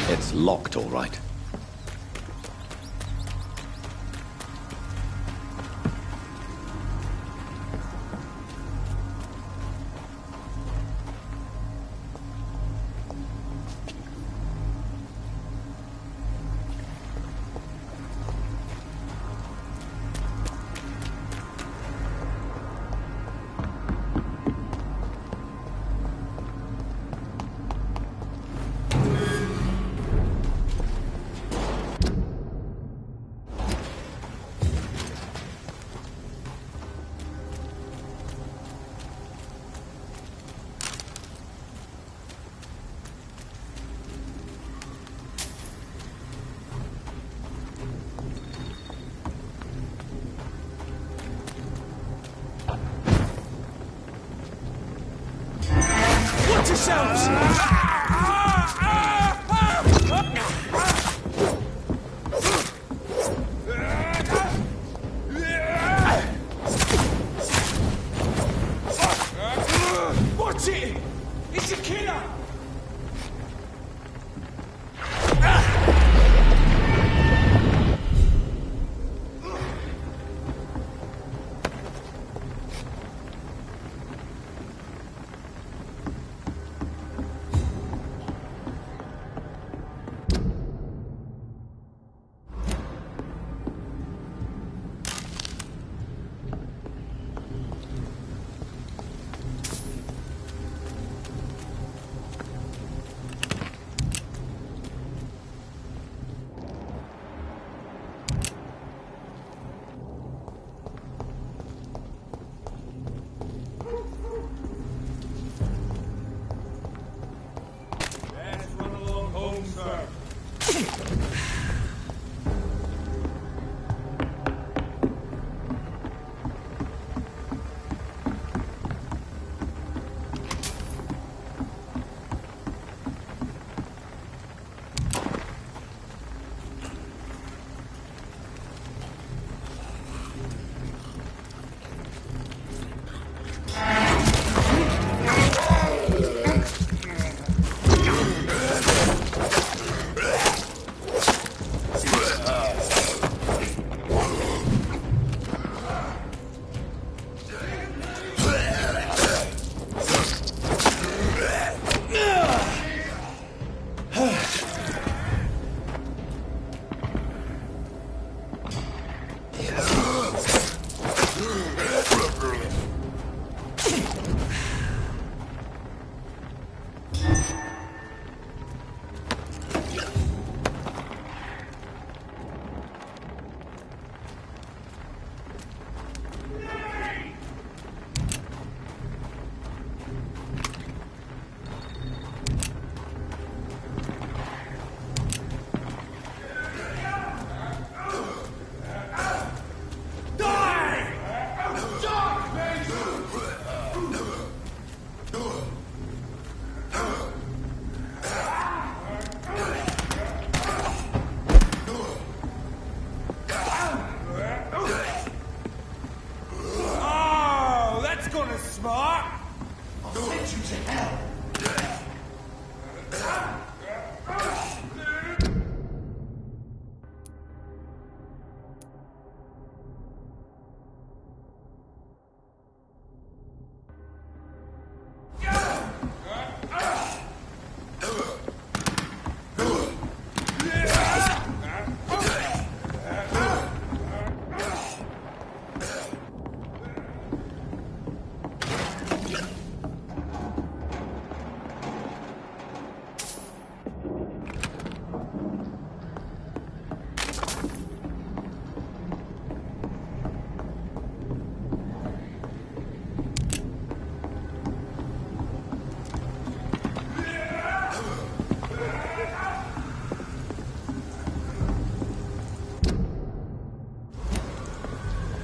It's locked, all right.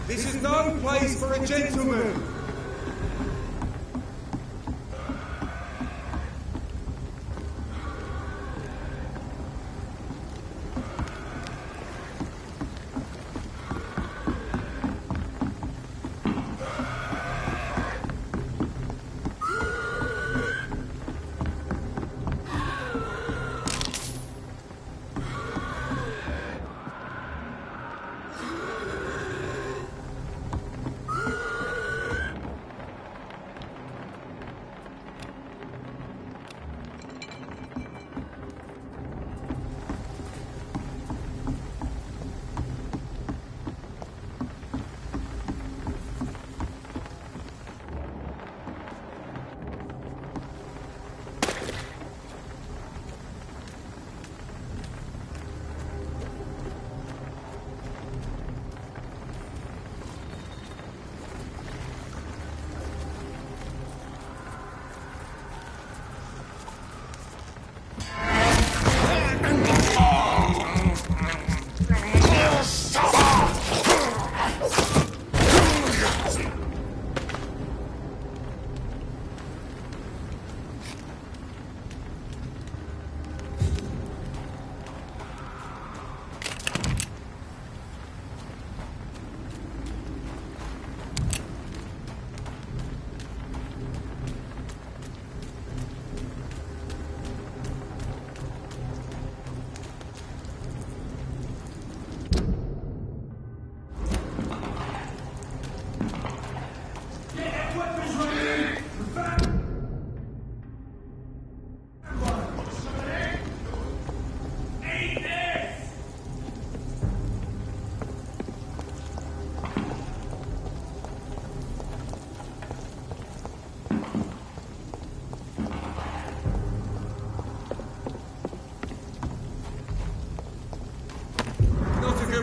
This is no place for a gentleman!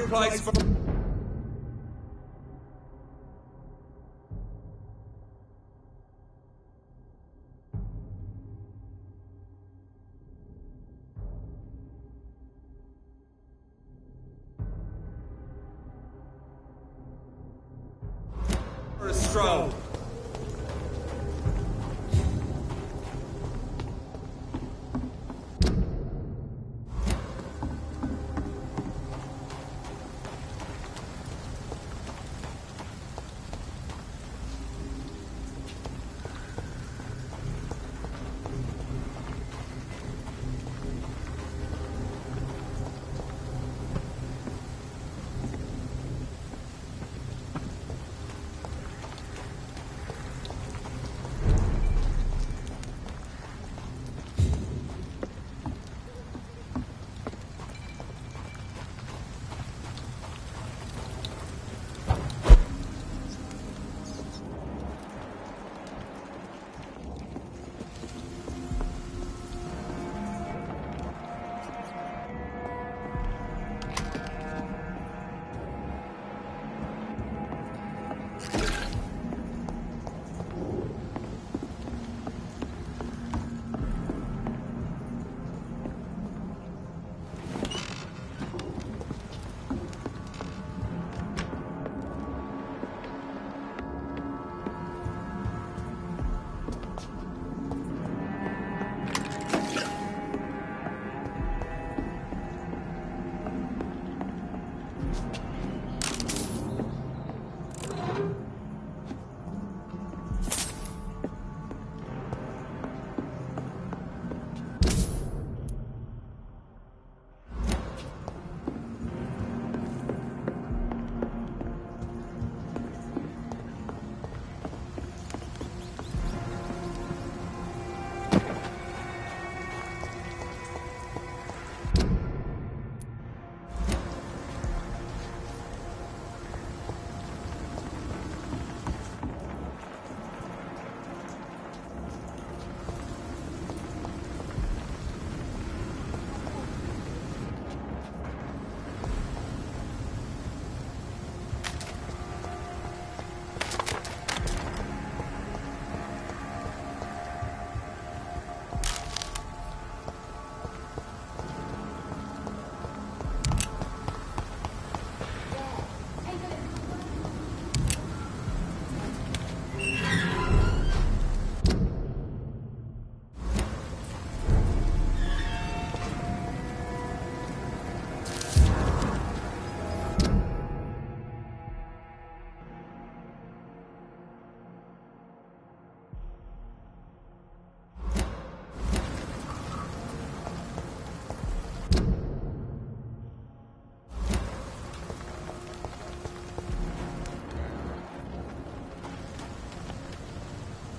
Place for... patrol!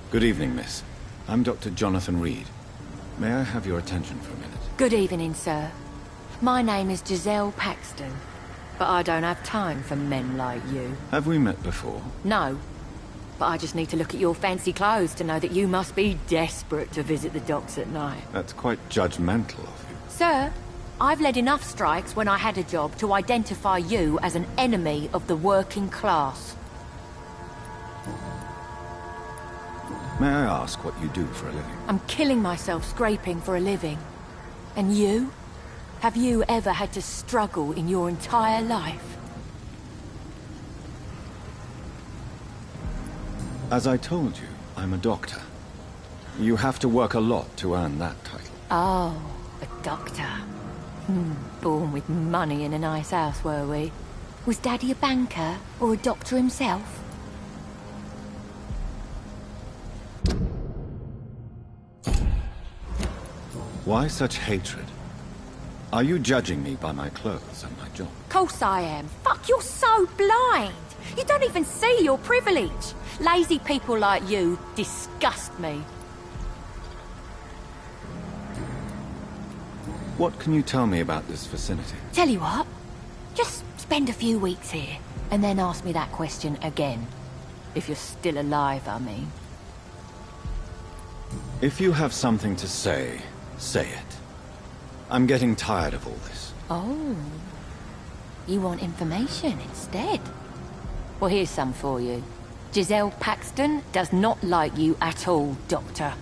Good evening, miss. I'm Dr. Jonathan Reed. May I have your attention for a minute? Good evening, sir. My name is Giselle Paxton, but I don't have time for men like you. Have we met before? No, but I just need to look at your fancy clothes to know that you must be desperate to visit the docks at night. That's quite judgmental of you. Sir, I've led enough strikes when I had a job to identify you as an enemy of the working class. May I ask what you do for a living? I'm killing myself scraping for a living. And you? Have you ever had to struggle in your entire life? As I told you, I'm a doctor. You have to work a lot to earn that title. Oh, a doctor. Born with money in a nice house, were we? Was Daddy a banker or a doctor himself? Why such hatred? Are you judging me by my clothes and my job? Course I am. Fuck, you're so blind. You don't even see your privilege. Lazy people like you disgust me. What can you tell me about this vicinity? Tell you what, just spend a few weeks here, and then ask me that question again. If you're still alive, I mean. If you have something to say, say it. I'm getting tired of all this. Oh. You want information instead? Well, here's some for you. Giselle Paxton does not like you at all, Doctor.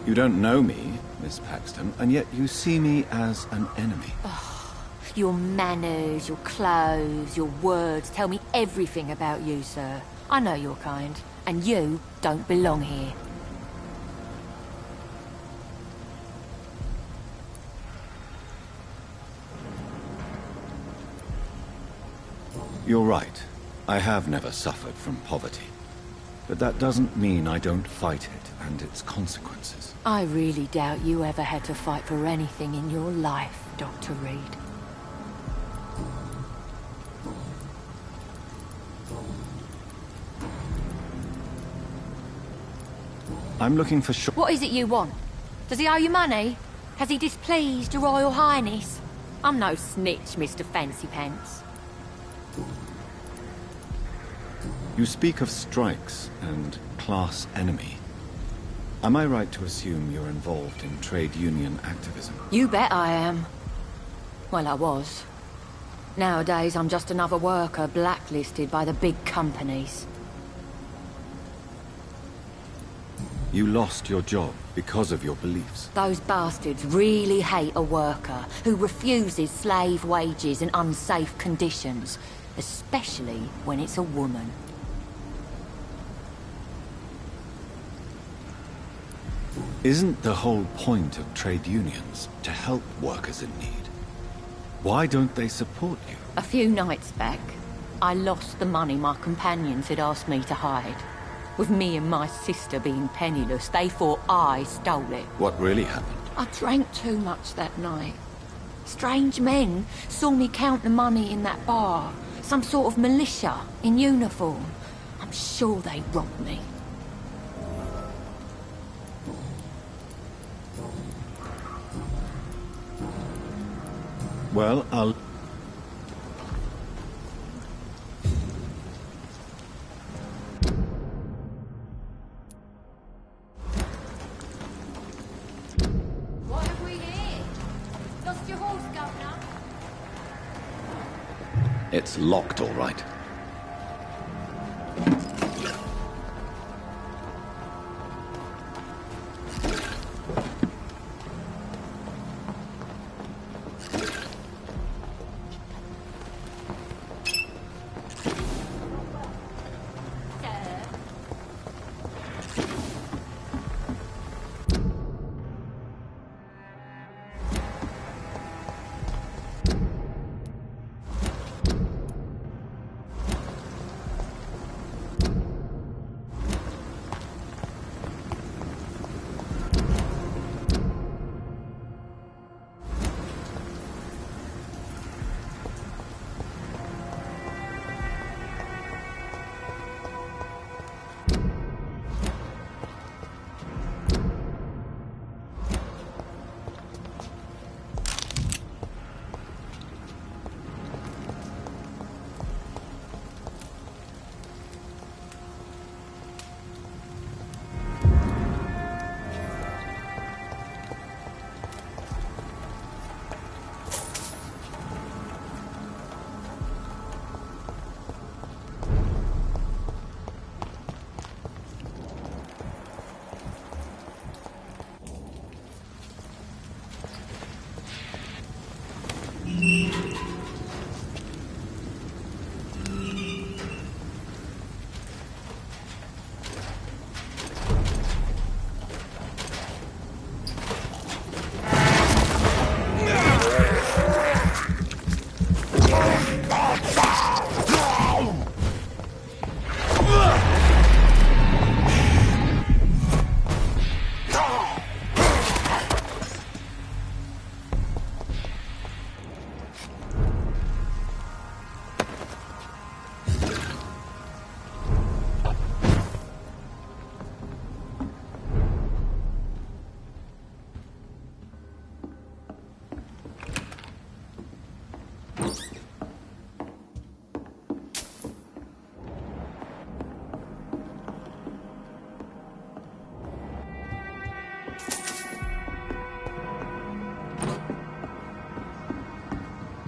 You don't know me, Miss Paxton, and yet you see me as an enemy. Oh, your manners, your clothes, your words tell me everything about you, sir. I know your kind, and you don't belong here. You're right. I have never suffered from poverty. But that doesn't mean I don't fight it and its consequences. I really doubt you ever had to fight for anything in your life, Dr. Reed. I'm looking for What is it you want? Does he owe you money? Has he displeased your Royal Highness? I'm no snitch, Mr. Fancy Pants. You speak of strikes and class enemy. Am I right to assume you're involved in trade union activism? You bet I am. Well, I was. Nowadays, I'm just another worker blacklisted by the big companies. You lost your job because of your beliefs. Those bastards really hate a worker who refuses slave wages and unsafe conditions, especially when it's a woman. Isn't the whole point of trade unions to help workers in need? Why don't they support you? A few nights back, I lost the money my companions had asked me to hide. With me and my sister being penniless, they thought I stole it. What really happened? I drank too much that night. Strange men saw me count the money in that bar. Some sort of militia in uniform. I'm sure they robbed me. Well, I'll... What have we here? Lost your horse, Governor? It's locked, all right.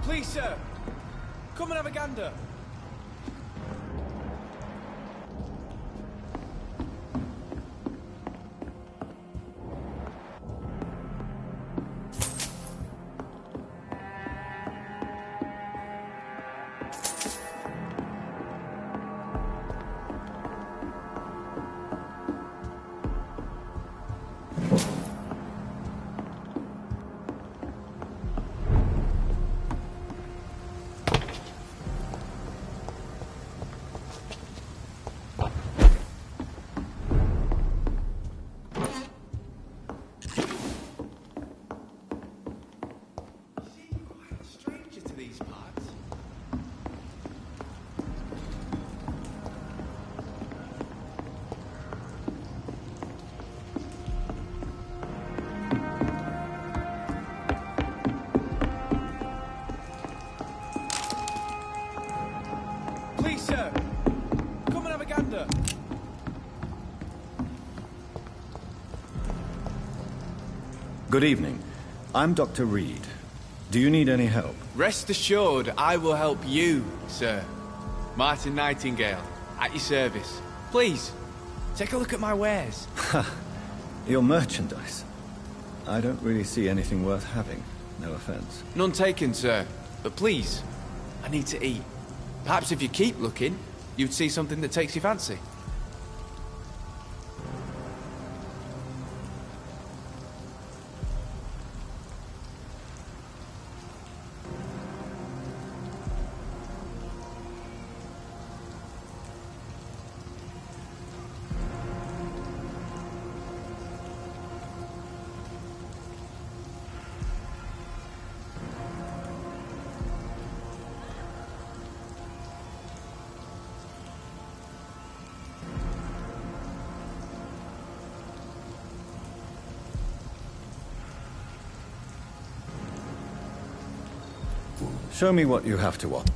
Please, sir. Come and have a gander. Good evening. I'm Dr. Reed. Do you need any help? Rest assured, I will help you, sir. Martin Nightingale, at your service. Please, take a look at my wares. Your merchandise. I don't really see anything worth having. No offense. None taken, sir. But please, I need to eat. Perhaps if you keep looking, you'd see something that takes your fancy. Show me what you have to offer.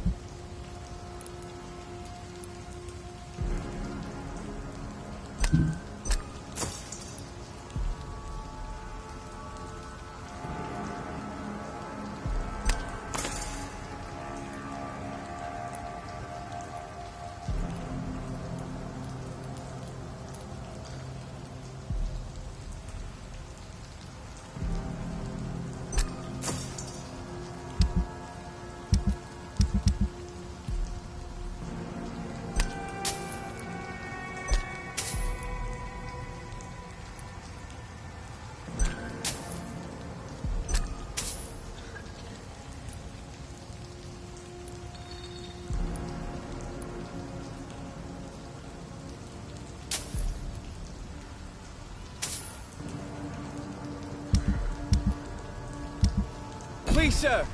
Please, sir!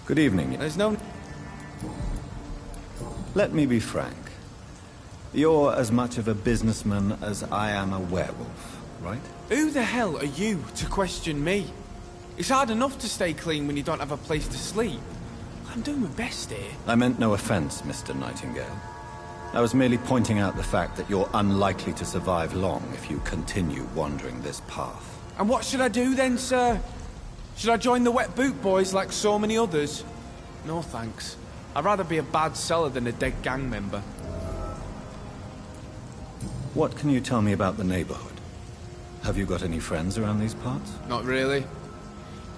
Good evening. There's no... Let me be frank. You're as much of a businessman as I am a werewolf, right? Who the hell are you to question me? It's hard enough to stay clean when you don't have a place to sleep. I'm doing my best here. I meant no offense, Mr. Nightingale. I was merely pointing out the fact that you're unlikely to survive long if you continue wandering this path. And what should I do then, sir? Should I join the Wet Boot Boys like so many others? No thanks. I'd rather be a bad seller than a dead gang member. What can you tell me about the neighborhood? Have you got any friends around these parts? Not really.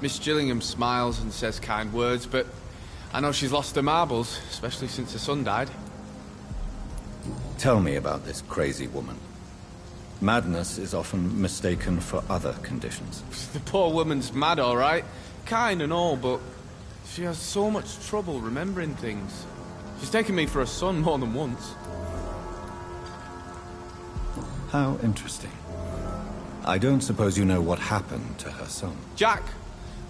Miss Gillingham smiles and says kind words, but I know she's lost her marbles, especially since her son died. Tell me about this crazy woman. Madness is often mistaken for other conditions. The poor woman's mad, all right. Kind and all, but she has so much trouble remembering things. She's taken me for a son more than once. How interesting. I don't suppose you know what happened to her son. Jack!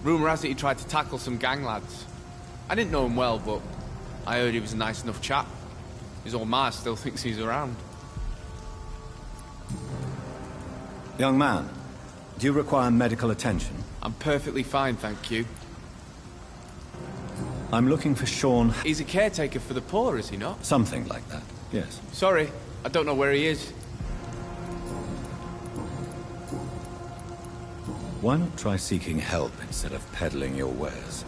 Rumour has it he tried to tackle some gang lads. I didn't know him well, but I heard he was a nice enough chap. His old ma still thinks he's around. Young man, do you require medical attention? I'm perfectly fine, thank you. I'm looking for Sean... He's a caretaker for the poor, is he not? Something like that, yes. Sorry, I don't know where he is. Why not try seeking help instead of peddling your wares?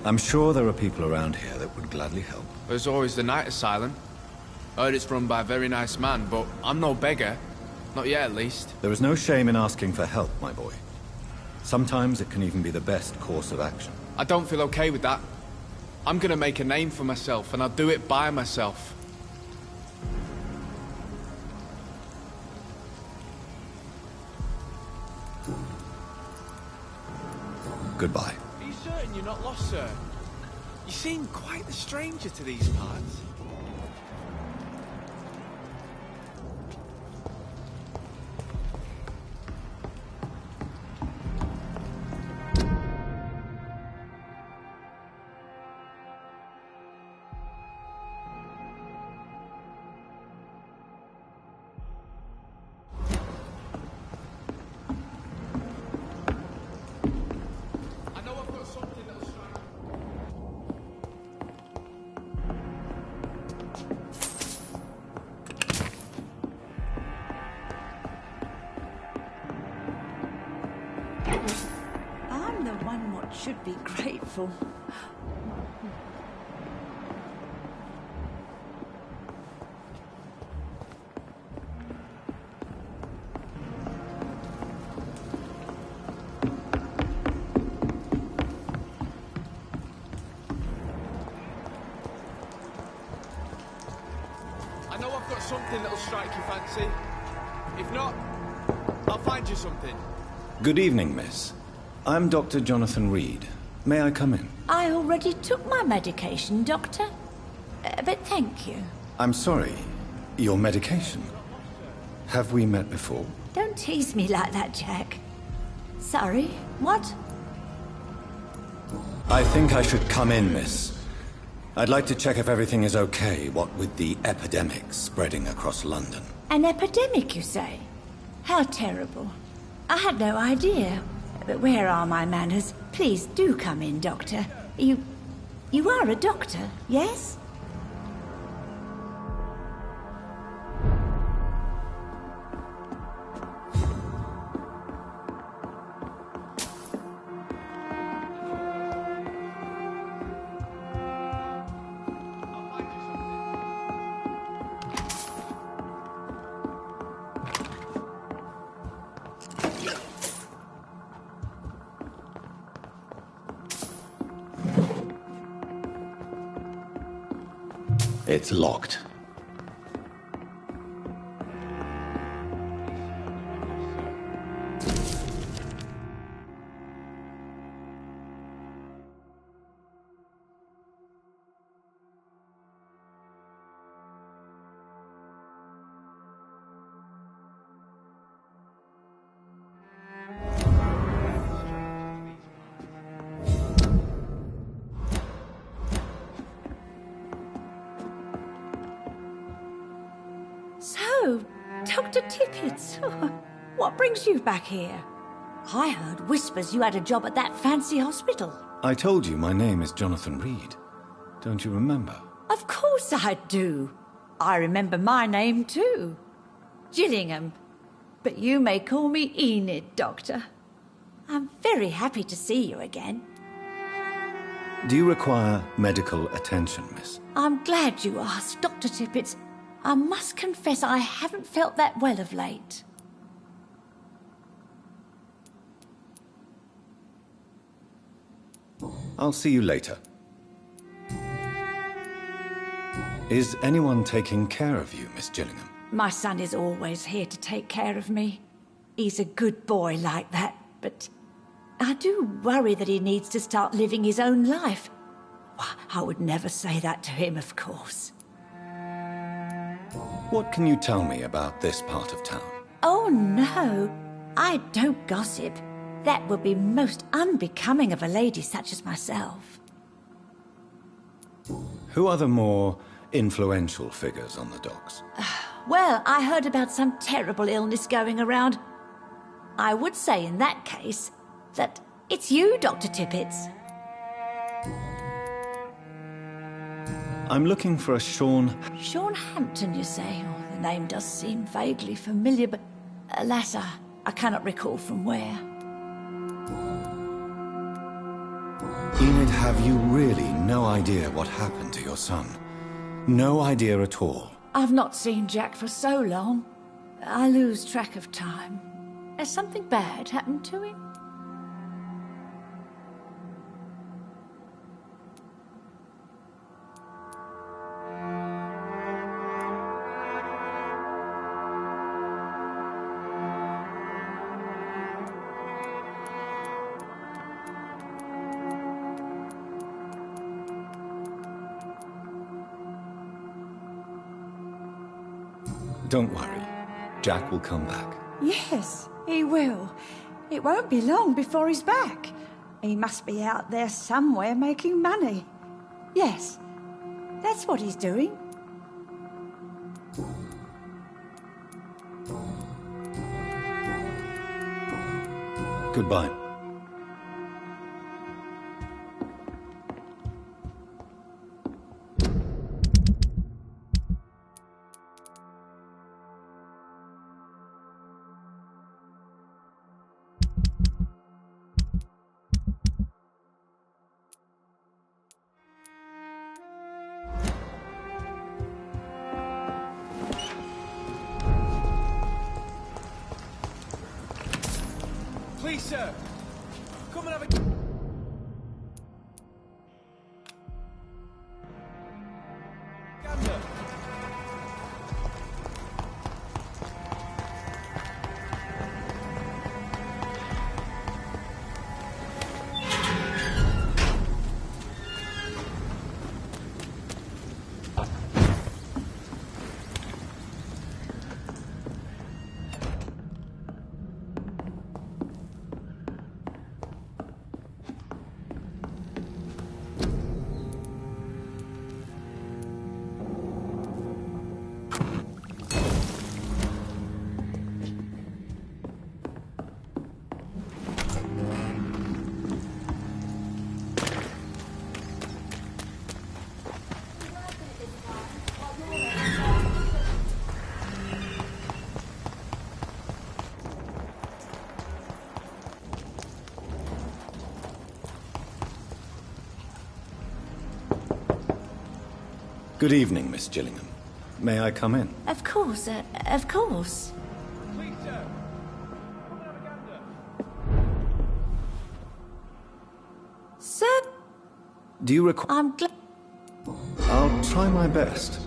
I'm sure there are people around here that would gladly help. There's always the night asylum. I heard it's run by a very nice man, but I'm no beggar. Not yet, at least. There is no shame in asking for help, my boy. Sometimes it can even be the best course of action. I don't feel okay with that. I'm gonna make a name for myself, and I'll do it by myself. Goodbye. Are you certain you're not lost, sir? You seem quite the stranger to these parts. I'm the one what should be grateful. I know I've got something that'll strike your fancy. If not, I'll find you something. Good evening, miss. I'm Dr. Jonathan Reed. May I come in? I already took my medication, Doctor. But thank you. I'm sorry. Your medication? Have we met before? Don't tease me like that, Jack. Sorry, what? I think I should come in, miss. I'd like to check if everything is okay, what with the epidemic spreading across London. An epidemic, you say? How terrible. I had no idea. But where are my manners? Please do come in, Doctor. You are a doctor, yes? It's locked. So, Dr. Tippett, what brings you back here? I heard whispers you had a job at that fancy hospital. I told you my name is Jonathan Reed. Don't you remember? Of course I do. I remember my name too. Gillingham. But you may call me Enid, Doctor. I'm very happy to see you again. Do you require medical attention, miss? I'm glad you asked, Dr. Tippett. I must confess I haven't felt that well of late. I'll see you later. Is anyone taking care of you, Miss Gillingham? My son is always here to take care of me. He's a good boy like that, but I do worry that he needs to start living his own life. I would never say that to him, of course. What can you tell me about this part of town? Oh, no. I don't gossip. That would be most unbecoming of a lady such as myself. Who are the more influential figures on the docks? Well, I heard about some terrible illness going around. I would say in that case that it's you, Dr. Tippett. I'm looking for a Sean... Sean Hampton, you say? Oh, the name does seem vaguely familiar, but alas, I cannot recall from where. Enid, have you really no idea what happened to your son? No idea at all? I've not seen Jack for so long. I lose track of time. Has something bad happened to him? Don't worry. Jack will come back. Yes, he will. It won't be long before he's back. He must be out there somewhere making money. Yes, that's what he's doing. Goodbye. Please, sir. Come and have a... gander. Good evening, Miss Gillingham. May I come in? Of course, of course. Please, sir. Come and have a gander. Sir, Do you require... I'm glad... I'll try my best.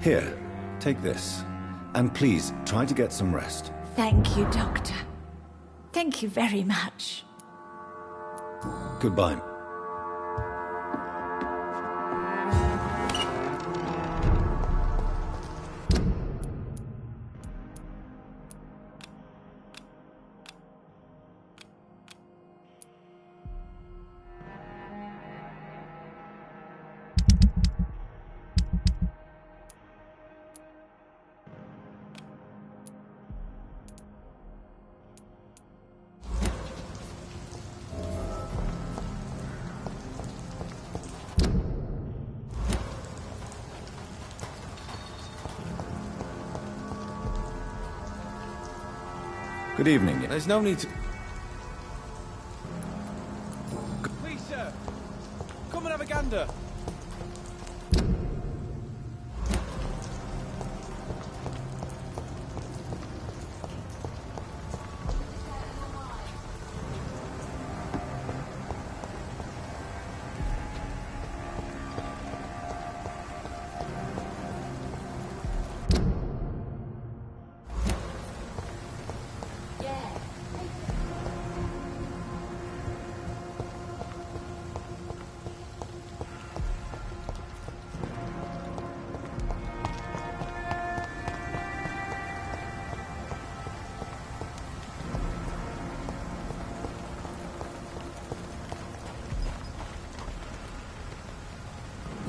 Here, take this. And please, try to get some rest. Thank you, Doctor. Thank you very much. Goodbye. Good evening. There's no need to... Please, sir. Come and have a gander.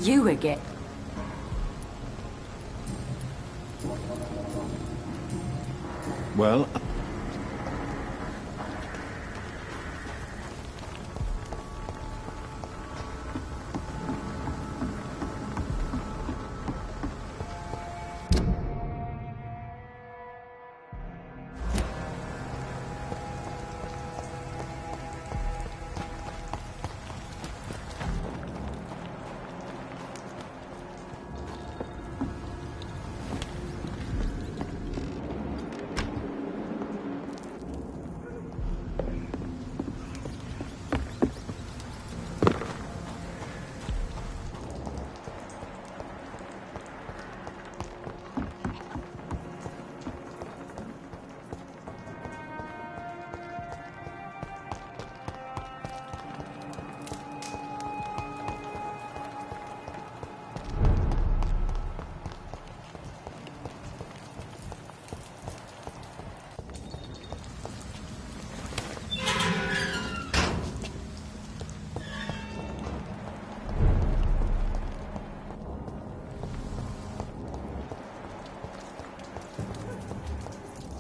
You again. Well...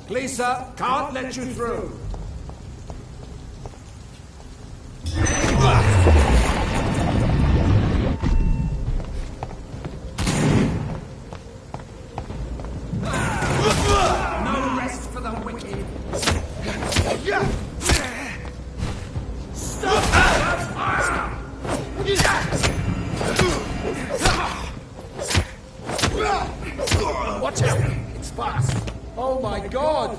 Please, sir. Can't let you through. No rest for the wicked. Watch out! It's fast. Oh my God!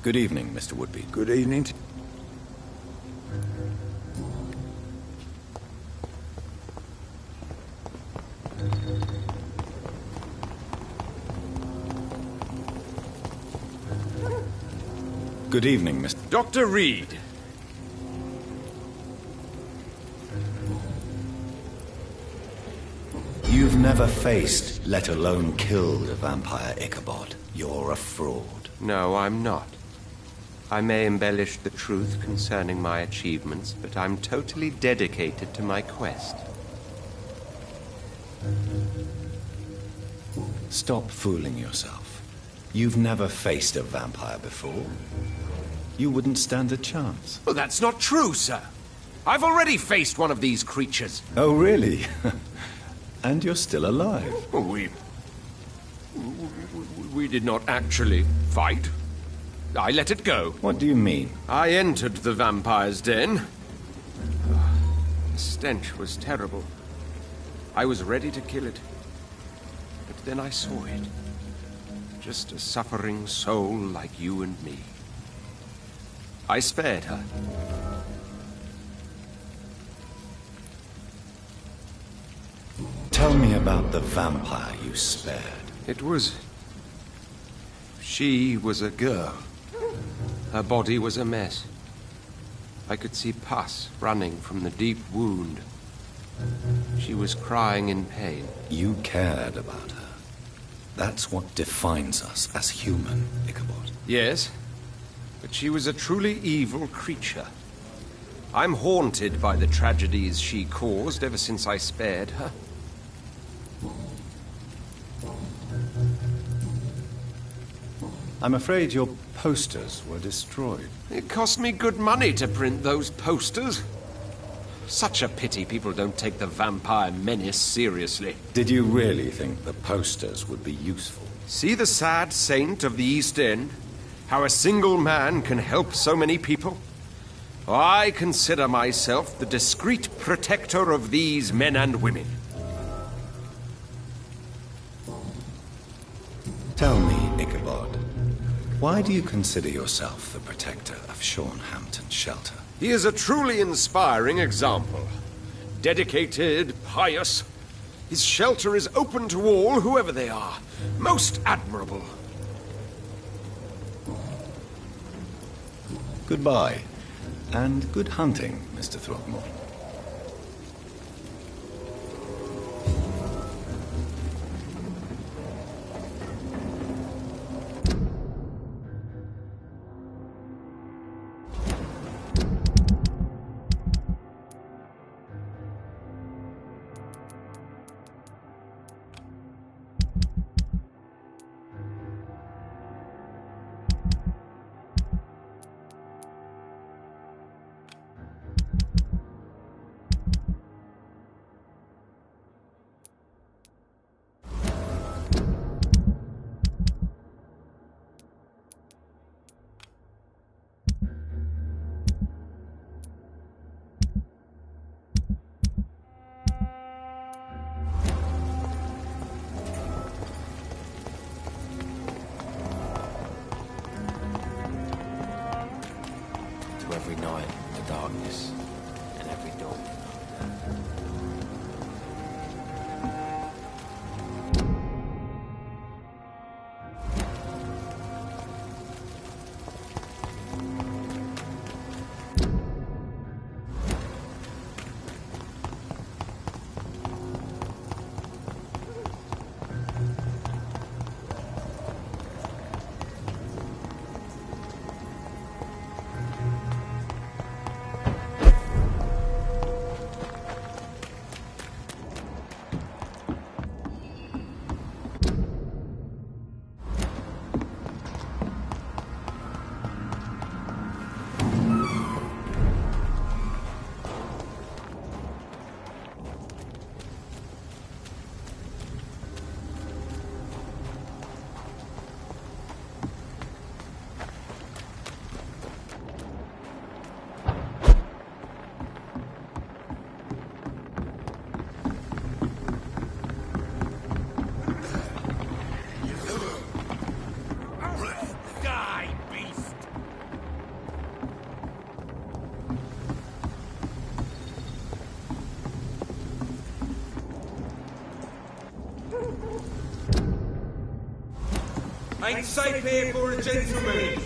Good evening, Mr. Woodby. Good evening. Good evening, Mr. Dr. Reed. You've never faced, let alone killed, a vampire, Ichabod. You're a fraud. No, I'm not. I may embellish the truth concerning my achievements, but I'm totally dedicated to my quest. Stop fooling yourself. You've never faced a vampire before. You wouldn't stand a chance. Well, that's not true, sir. I've already faced one of these creatures. Oh, really? And you're still alive. Well, we did not actually fight. I let it go. What do you mean? I entered the vampire's den. The stench was terrible. I was ready to kill it. But then I saw it. Just a suffering soul like you and me. I spared her. Tell me about the vampire you spared. It was... She was a girl. Her body was a mess. I could see pus running from the deep wound. She was crying in pain. You cared about her. That's what defines us as human, Ichabod. Yes, but she was a truly evil creature. I'm haunted by the tragedies she caused ever since I spared her. I'm afraid your posters were destroyed. It cost me good money to print those posters. Such a pity people don't take the vampire menace seriously. Did you really think the posters would be useful? See the sad saint of the East End? How a single man can help so many people? I consider myself the discreet protector of these men and women. Tell me, Ichabod, why do you consider yourself the protector of Sean Hampton's shelter? He is a truly inspiring example. Dedicated, pious. His shelter is open to all, whoever they are. Most admirable. Goodbye, and good hunting, Mr. Throckmorton. Every night, the darkness, and every dawn. Ain't safe here for a gentleman.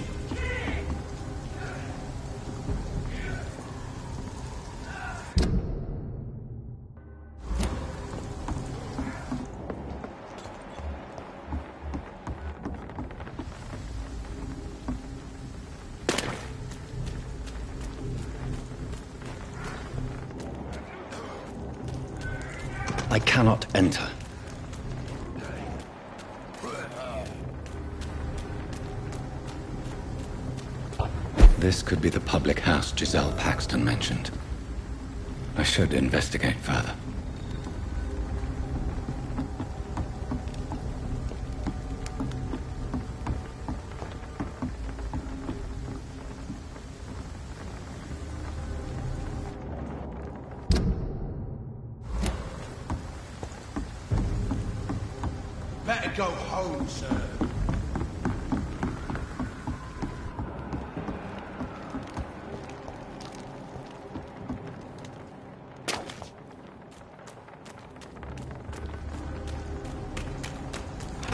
I cannot enter. This could be the public house Giselle Paxton mentioned. I should investigate further. Better go home, sir.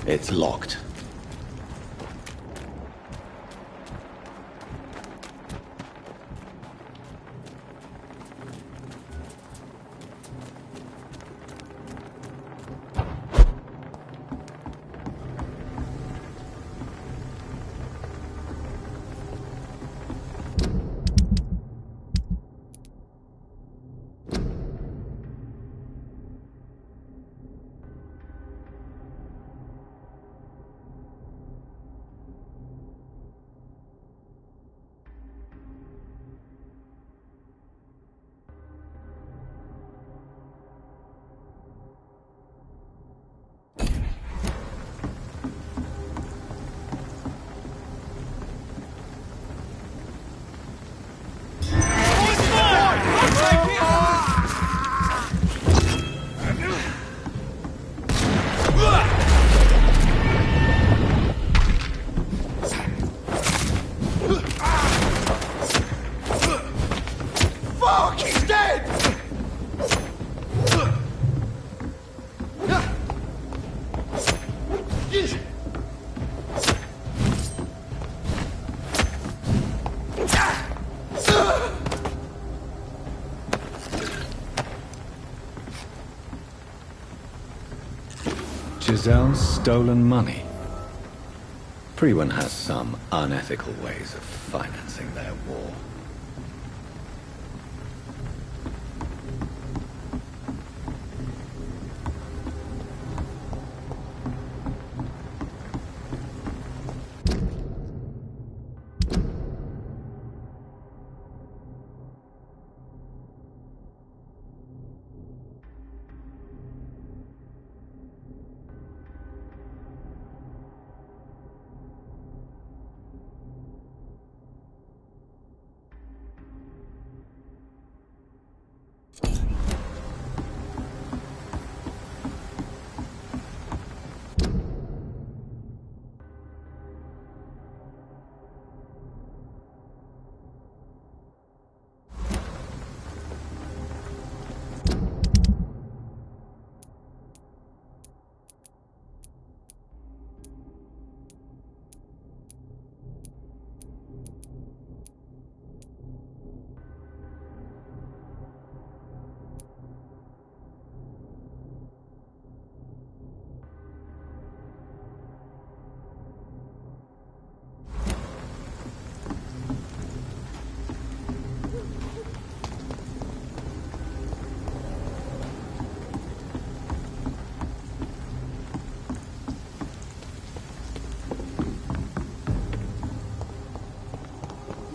It's locked. Fuck, he's dead! Giselle's stolen money. Priwen has some unethical ways of financing their war.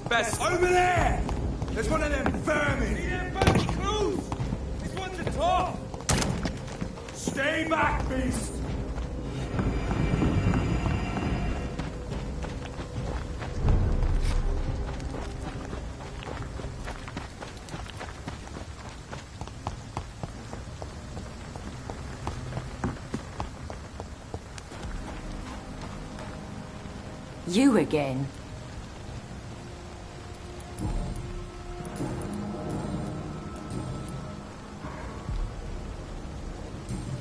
Best. Over there! There's one of them vermin! See them funny clues? This one's a top! Stay back, beast! You again?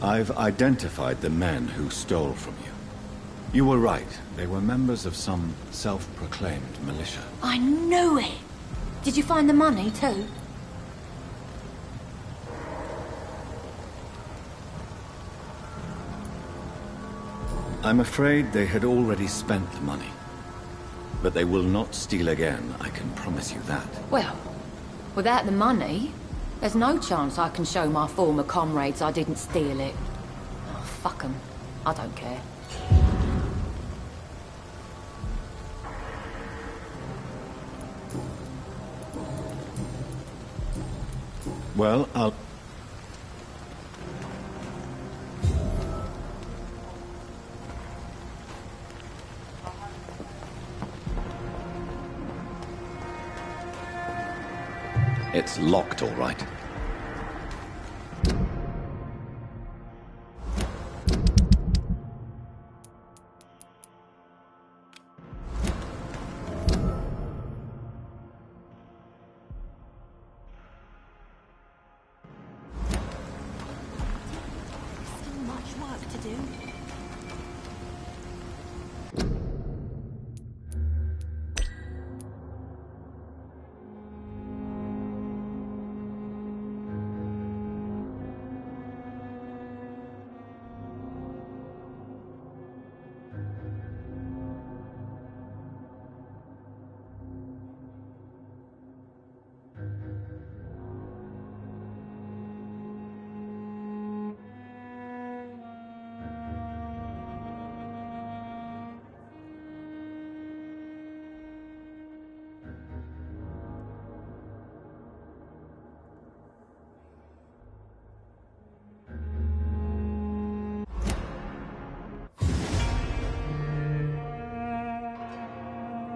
I've identified the men who stole from you. You were right. They were members of some self-proclaimed militia. I knew it! Did you find the money, too? I'm afraid they had already spent the money. But they will not steal again, I can promise you that. Well, without the money, there's no chance I can show my former comrades I didn't steal it. Oh, fuck 'em. I don't care. Well, I'll... It's locked, all right.